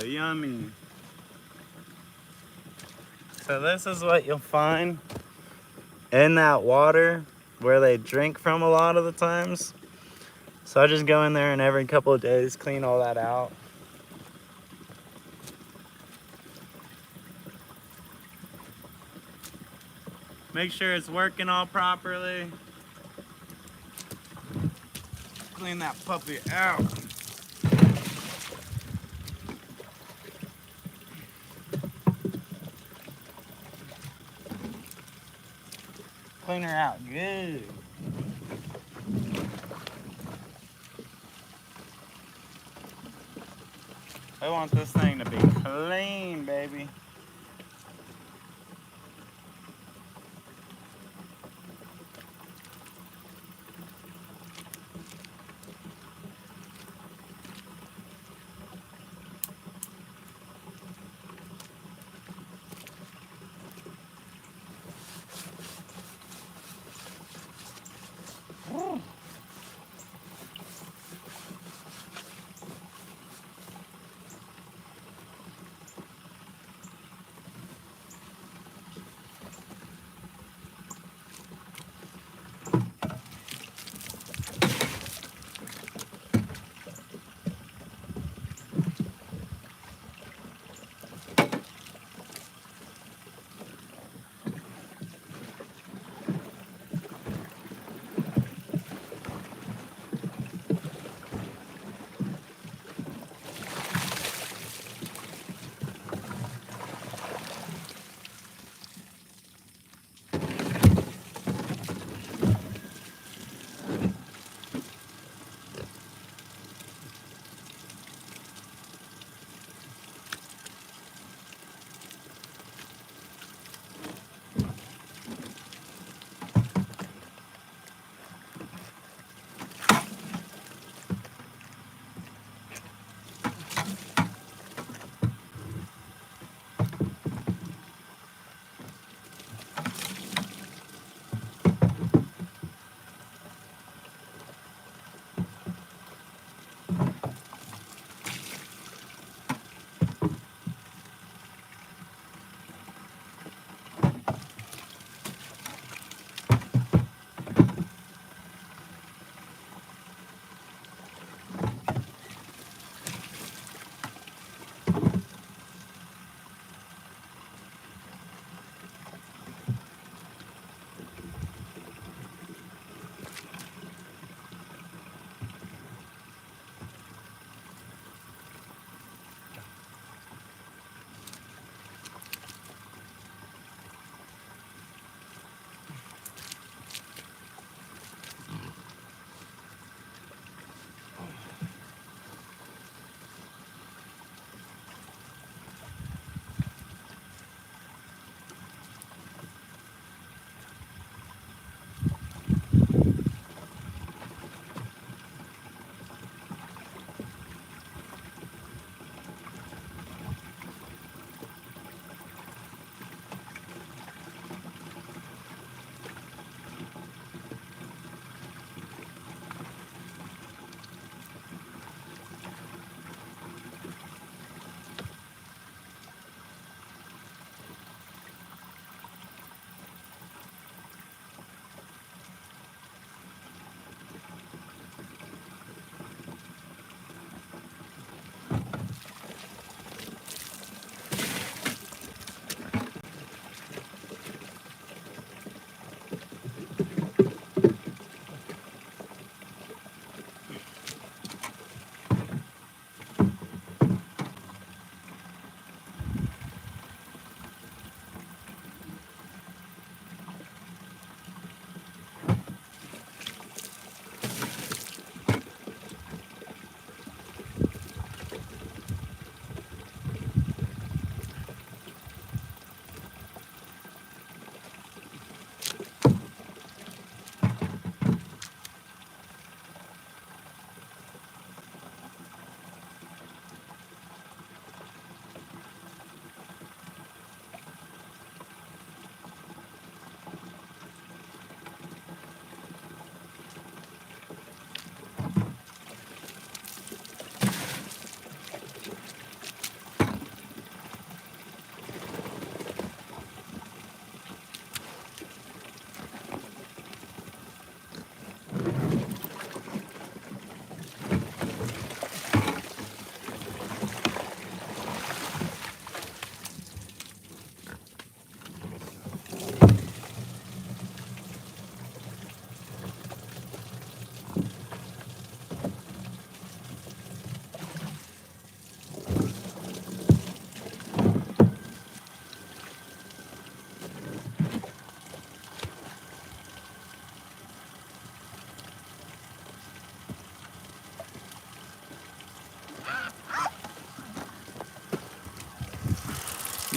Yummy. So this is what you'll find in that water where they drink from a lot of the times. So I just go in there and every couple of days clean all that out. Make sure it's working all properly. Clean that puppy out. Clean her out good. I want this thing to be clean, baby.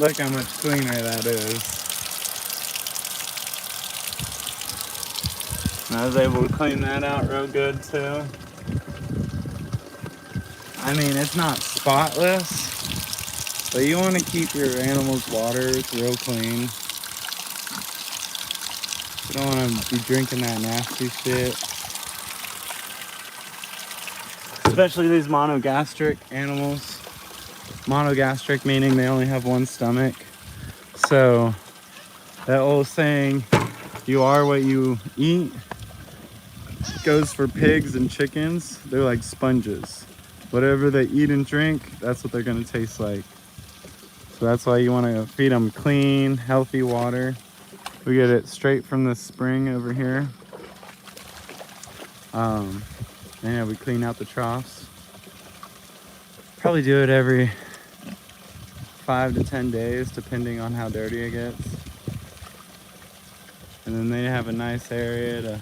Look how much cleaner that is. And I was able to clean that out real good too. I mean, it's not spotless, but you want to keep your animals' waters real clean. You don't want to be drinking that nasty shit. Especially these monogastric animals. Monogastric meaning they only have one stomach. So that old saying, you are what you eat, goes for pigs and chickens. They're like sponges. Whatever they eat and drink, that's what they're gonna taste like. So that's why you wanna feed them clean, healthy water. We get it straight from the spring over here. And yeah, we clean out the troughs. Probably do it every 5 to 10 days, depending on how dirty it gets. And then they have a nice area to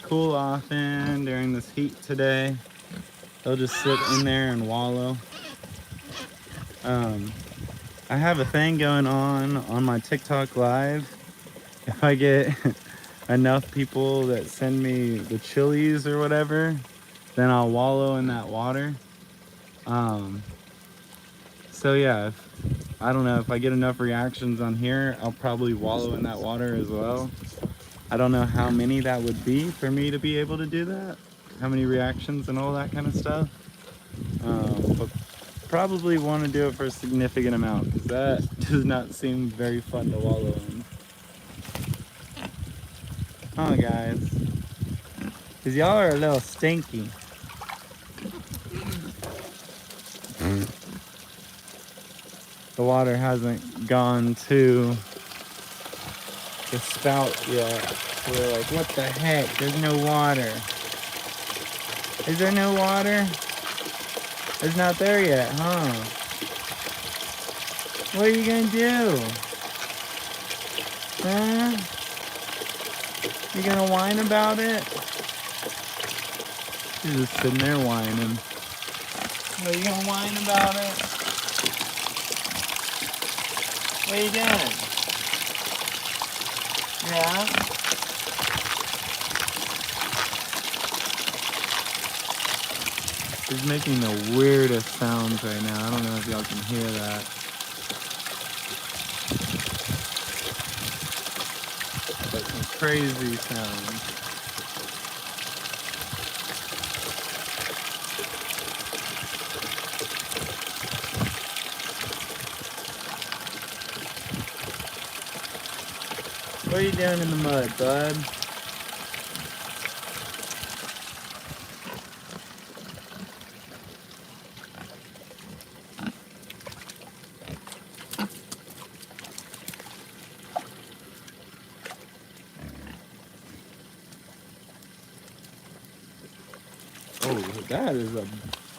cool off in during this heat today. They'll just sit in there and wallow. I have a thing going on my TikTok live. If I get enough people that send me the chilies or whatever, then I'll wallow in that water. So yeah, I don't know, if I get enough reactions on here, I'll probably wallow in that water as well. I don't know how many that would be for me to be able to do that, how many reactions and all that kind of stuff. But probably want to do it for a significant amount, because that does not seem very fun to wallow in. Huh, guys? Because y'all are a little stinky. The water hasn't gone to the spout yet. So we're like, what the heck? There's no water. Is there no water? It's not there yet, huh? What are you gonna do? Huh? You gonna whine about it? She's just sitting there whining. What, are you gonna whine about it? What are you doing? Yeah? She's making the weirdest sounds right now. I don't know if y'all can hear that. But some crazy sounds. What are you doing in the mud, bud? Oh, that is a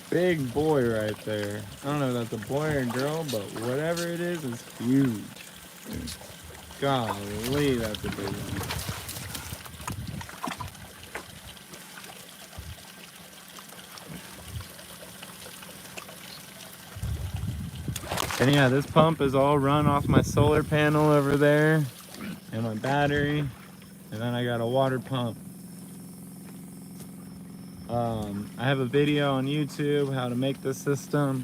big boy right there. I don't know if that's a boy or a girl, but whatever it is huge. Golly, that's a big one. And yeah, this pump is all run off my solar panel over there and my battery. And then I got a water pump. I have a video on YouTube how to make this system.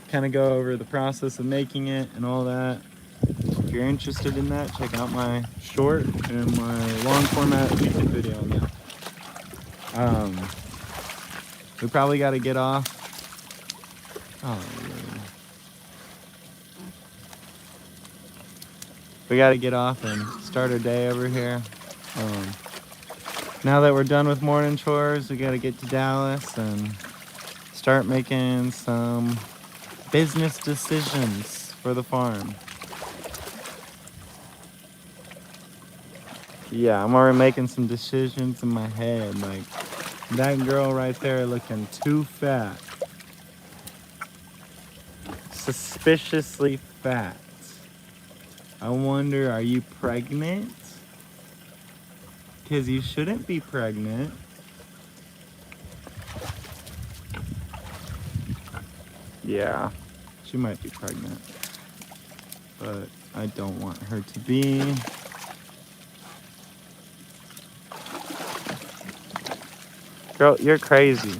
Kind of go over the process of making it and all that. If you're interested in that, check out my short and my long format YouTube video on that. We probably got to get off. Oh, yeah. We got to get off and start our day over here. Now that we're done with morning chores, we got to get to Dallas and start making some business decisions for the farm. Yeah, I'm already making some decisions in my head. Like, that girl right there looking too fat. Suspiciously fat. I wonder, are you pregnant? Because you shouldn't be pregnant. Yeah, she might be pregnant. but I don't want her to be. Girl, you're crazy.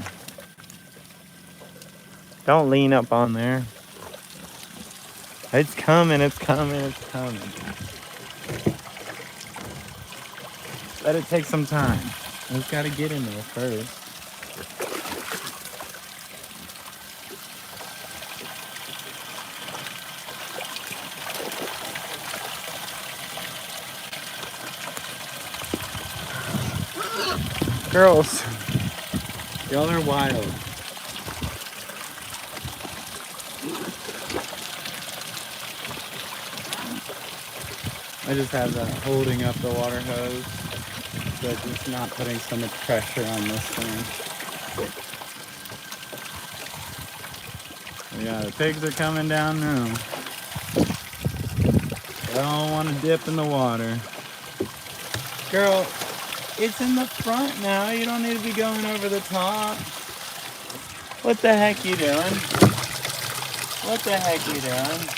Don't lean up on there. It's coming, it's coming, it's coming. Let it take some time. It's got to get in there first. Girls, y'all are wild. I just have that holding up the water hose, so it's just not putting so much pressure on this thing. Yeah, the pigs are coming down now. They all want to dip in the water. Girl, it's in the front now. You don't need to be going over the top. What the heck you doing? What the heck you doing?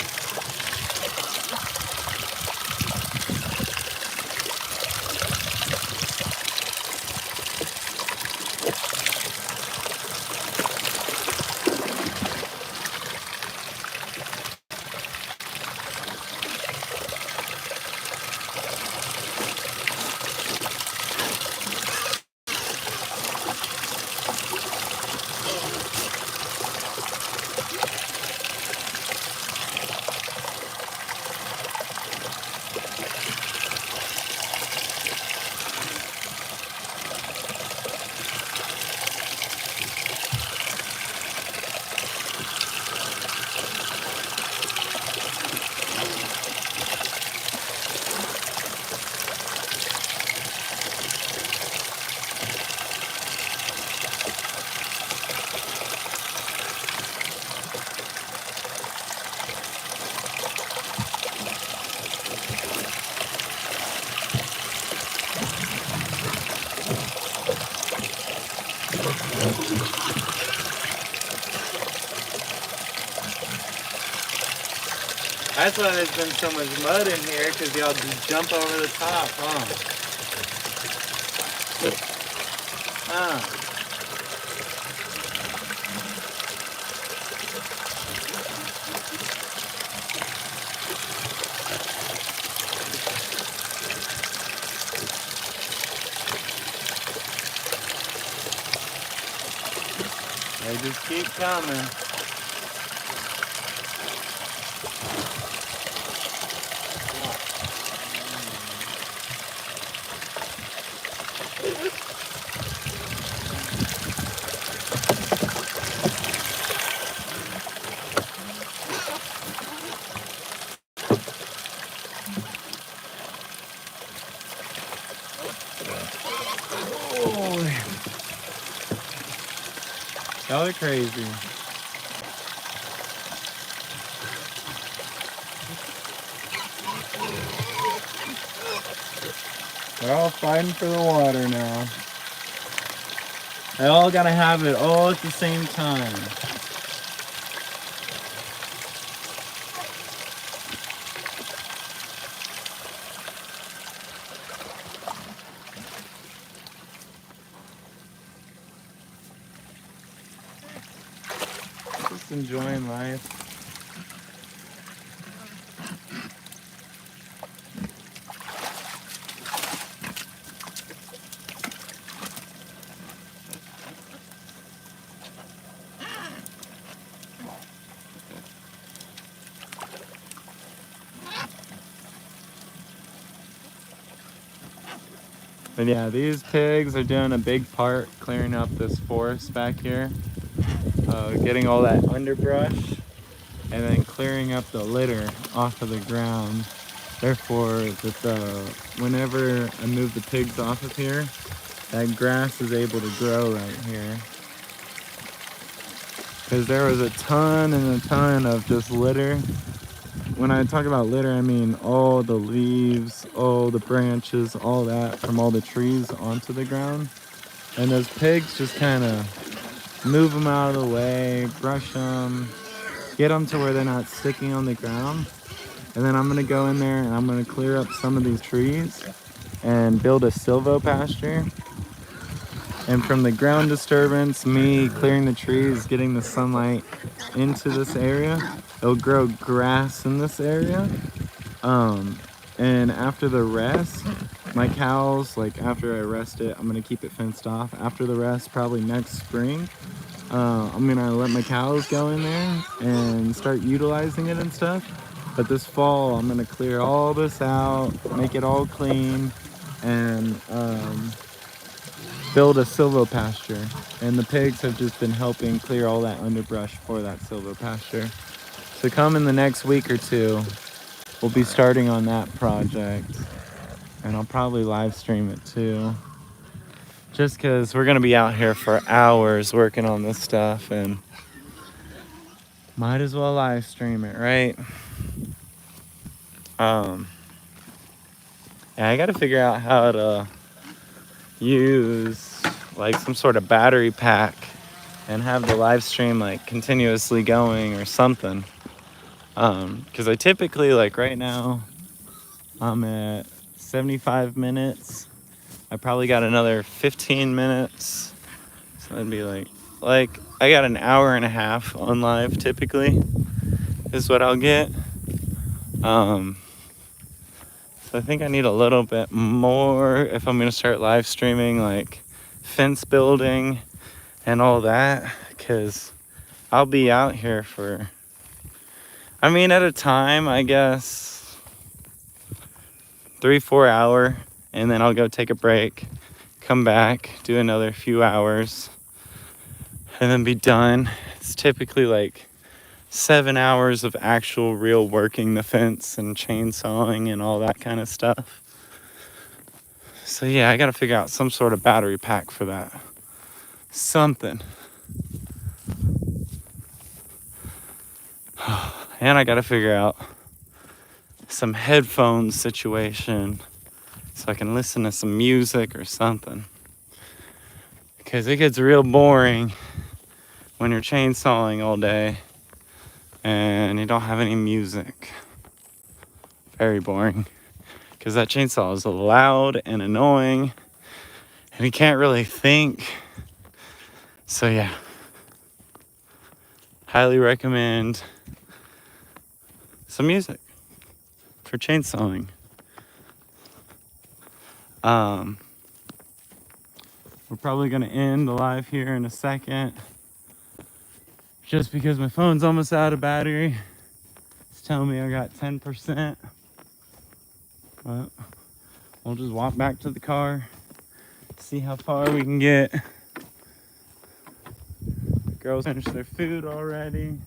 That's why there's been so much mud in here, because y'all just jump over the top, huh? They just keep coming. Y'all are crazy. They're all fighting for the water now. They all gotta have it all at the same time. Just enjoying life. But yeah, these pigs are doing a big part clearing up this forest back here. Getting all that underbrush and then clearing up the litter off of the ground. Therefore, whenever I move the pigs off of here, that grass is able to grow right here. Because there was a ton and a ton of just litter. When I talk about litter, I mean all the leaves, all the branches, all that from all the trees onto the ground. And those pigs just kind of move them out of the way, brush them, get them to where they're not sticking on the ground. And then I'm gonna go in there and I'm gonna clear up some of these trees and build a silvo pasture. And from the ground disturbance, me clearing the trees, getting the sunlight into this area, it'll grow grass in this area. And after the rest, my cows, like after I rest it, I'm gonna keep it fenced off. After the rest, probably next spring, I'm gonna let my cows go in there and start utilizing it and stuff. But this fall, I'm gonna clear all this out, make it all clean, and build a silvo pasture. And the pigs have just been helping clear all that underbrush for that silvo pasture. So come in the next week or two, we'll be starting on that project. And I'll probably live stream it too. Just because we're gonna be out here for hours working on this stuff, and might as well live stream it, right? Yeah, I gotta figure out how to use like some sort of battery pack and have the live stream like continuously going or something. Because I typically, like right now, I'm at 75 minutes. I probably got another 15 minutes. So that'd be like I got an hour and a half on live typically is what I'll get. So I think I need a little bit more if I'm gonna start live streaming like fence building and all that, because I'll be out here for, I mean, at a time, I guess 3-4 hour, and then I'll go take a break, come back, do another few hours, and then be done. It's typically like 7 hours of actual real working the fence and chainsawing and all that kind of stuff. So yeah, I gotta figure out some sort of battery pack for that. Something. And I gotta figure out some headphones situation so I can listen to some music or something. Because it gets real boring when you're chainsawing all day and you don't have any music. Very boring. Because that chainsaw is loud and annoying and you can't really think. So yeah, highly recommend some music for chainsawing. We're probably gonna end the live here in a second, just because my phone's almost out of battery. It's telling me I got 10%. But we'll just walk back to the car, see how far we can get. The girls finished their food already.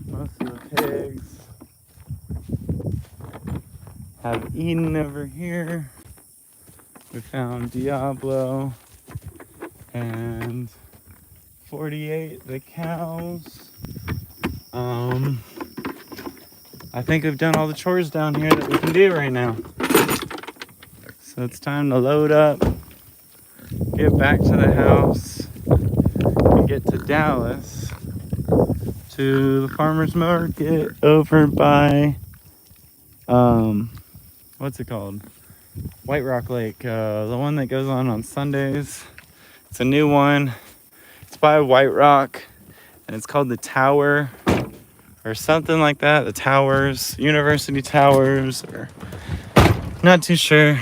Most of the pigs have eaten over here. We found Diablo and 48, the cows. I think we've done all the chores down here that we can do right now. So it's time to load up, get back to the house, and get to Dallas, to the farmer's market over by, what's it called? White Rock Lake, the one that goes on Sundays. It's a new one. It's by White Rock, and it's called the Tower, or something like that. The Towers, University Towers, or not too sure.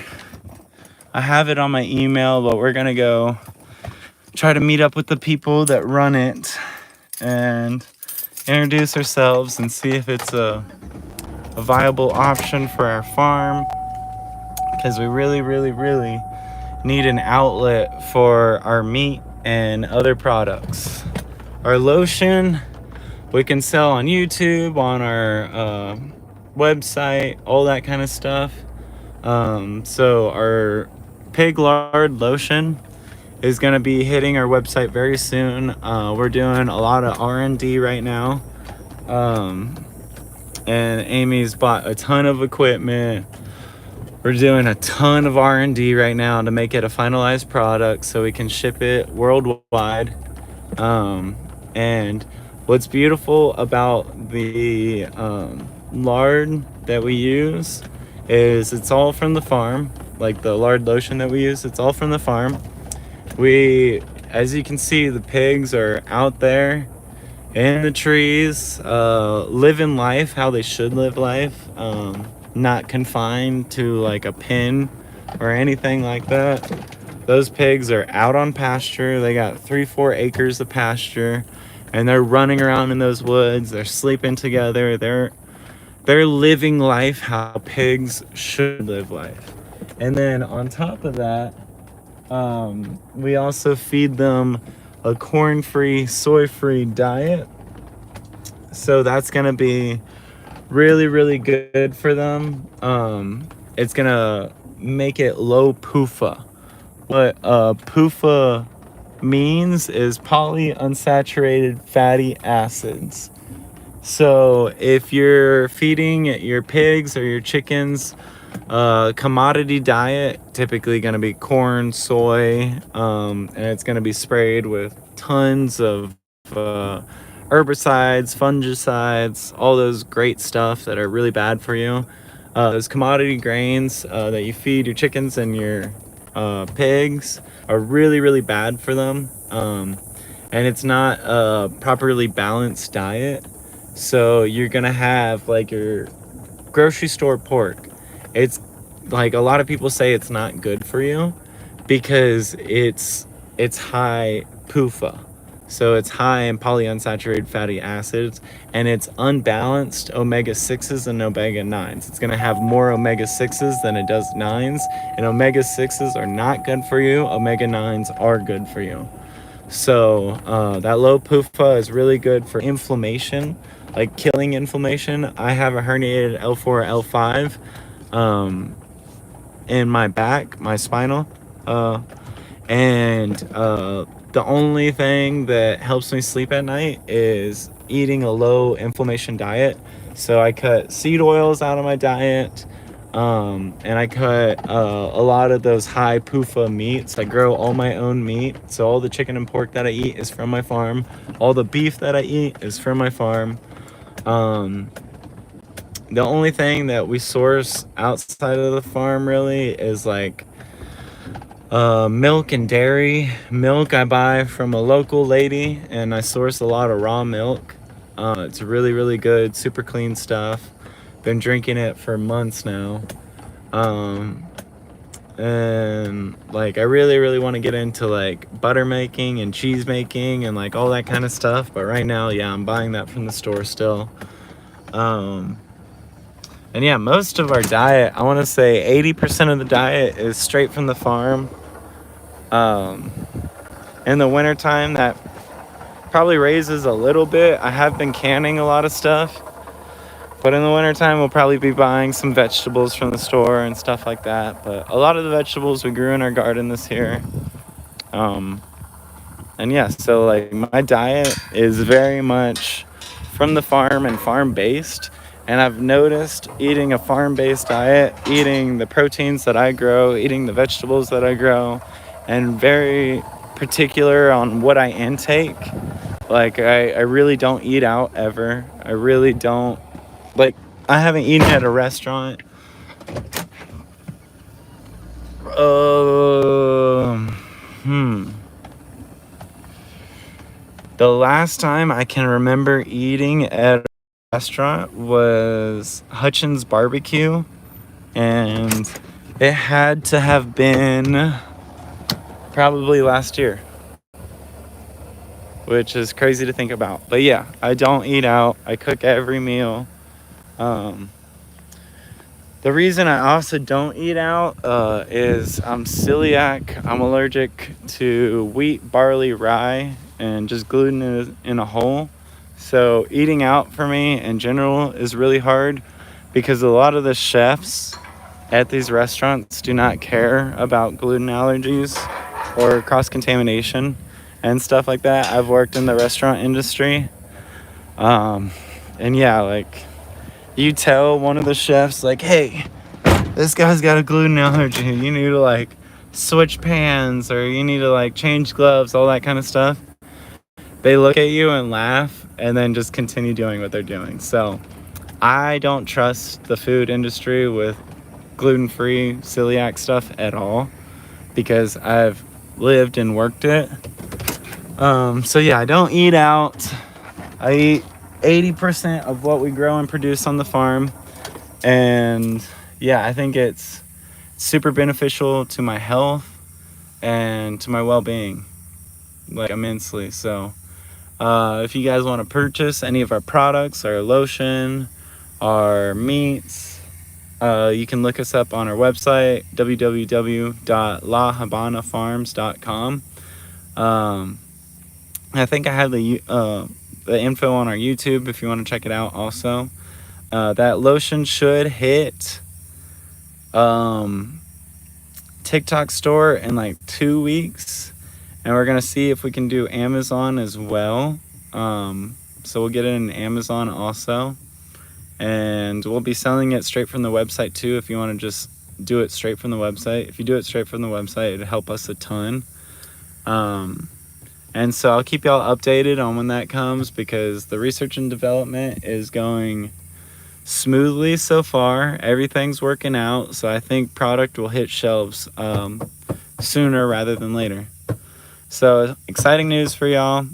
I have it on my email, but we're gonna go try to meet up with the people that run it and introduce ourselves and see if it's a viable option for our farm, because we really need an outlet for our meat and other products. Our lotion we can sell on YouTube, on our website, all that kind of stuff. So our pig lard lotion is going to be hitting our website very soon. We're doing a lot of R&D right now. And Amy's bought a ton of equipment. We're doing a ton of R&D right now to make it a finalized product so we can ship it worldwide. And What's beautiful about the lard that we use is it's all from the farm. Like the lard lotion that we use, it's all from the farm. We, as you can see, the pigs are out there in the trees, living life how they should live life, not confined to like a pen or anything like that. Those pigs are out on pasture. They got 3-4 acres of pasture, and they're running around in those woods. They're sleeping together. They're living life how pigs should live life. And then on top of that, we also feed them a corn-free, soy-free diet. So that's gonna be really, really good for them. It's gonna make it low PUFA. What PUFA means is polyunsaturated fatty acids. So if you're feeding your pigs or your chickens commodity diet, typically going to be corn, soy, and it's going to be sprayed with tons of herbicides, fungicides, all those great stuff that are really bad for you. Those commodity grains that you feed your chickens and your pigs are really, really bad for them. And it's not a properly balanced diet. So you're going to have like your grocery store pork. It's like a lot of people say it's not good for you because it's high PUFA. So it's high in polyunsaturated fatty acids, and it's unbalanced omega-6s and omega-9s. It's going to have more omega-6s than it does 9s, and omega-6s are not good for you. Omega-9s are good for you. So that low PUFA is really good for inflammation, like killing inflammation. I have a herniated L4, L5 in my back, my spinal. And the only thing that helps me sleep at night is eating a low inflammation diet. So I cut seed oils out of my diet. And I cut a lot of those high PUFA meats. I grow all my own meat. So all the chicken and pork that I eat is from my farm. All the beef that I eat is from my farm. The only thing that we source outside of the farm really is like milk and dairy. Milk I buy from a local lady, and I source a lot of raw milk. It's really, really good, super clean stuff. Been drinking it for months now. And like I really want to get into like butter making and cheese making and like all that kind of stuff, but right now, yeah, I'm buying that from the store still. And yeah, most of our diet, I want to say 80% of the diet is straight from the farm. In the wintertime, that probably raises a little bit. I have been canning a lot of stuff, but in the wintertime, we'll probably be buying some vegetables from the store and stuff like that. But a lot of the vegetables we grew in our garden this year. And yeah, so like my diet is very much from the farm and farm based. And I've noticed eating a farm based diet, eating the proteins that I grow, eating the vegetables that I grow, and very particular on what I intake. Like I really don't eat out ever. I really don't, like, I haven't eaten at a restaurant. The last time I can remember eating at a restaurant was Hutchins Barbecue, and it had to have been probably last year, which is crazy to think about. But yeah, I don't eat out. I cook every meal. The reason I also don't eat out is I'm celiac. I'm allergic to wheat, barley, rye, and just gluten in a whole. So eating out for me in general is really hard because a lot of the chefs at these restaurants do not care about gluten allergies or cross-contamination and stuff like that. I've worked in the restaurant industry. And yeah, like, you tell one of the chefs, like, hey, this guy's got a gluten allergy. You need to, like, switch pans, or you need to, like, change gloves, all that kind of stuff. they look at you and laugh and then just continue doing what they're doing. So I don't trust the food industry with gluten-free celiac stuff at all, because I've lived and worked it. So yeah, I don't eat out. I eat 80% of what we grow and produce on the farm. And yeah, I think it's super beneficial to my health and to my well-being, like immensely. So if you guys want to purchase any of our products, our lotion, our meats, you can look us up on our website, www.lahabanafarms.com. I think I have the info on our YouTube if you want to check it out also. That lotion should hit TikTok store in like 2 weeks, and we're gonna see if we can do Amazon as well. So we'll get it in Amazon also, and we'll be selling it straight from the website too, if you want to just do it straight from the website. If you do it straight from the website, it'd help us a ton. And so I'll keep y'all updated on when that comes, because the research and development is going smoothly so far. Everything's working out, so I think product will hit shelves sooner rather than later. So exciting news for y'all.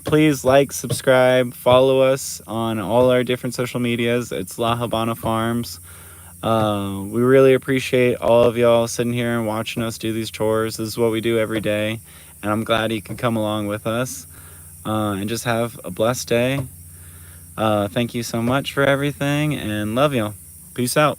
Please like, subscribe, follow us on all our different social medias. It's La Habana Farms. We really appreciate all of y'all sitting here and watching us do these chores. This is what we do every day, and I'm glad you can come along with us and just have a blessed day. Thank you so much for everything, and love y'all. Peace out.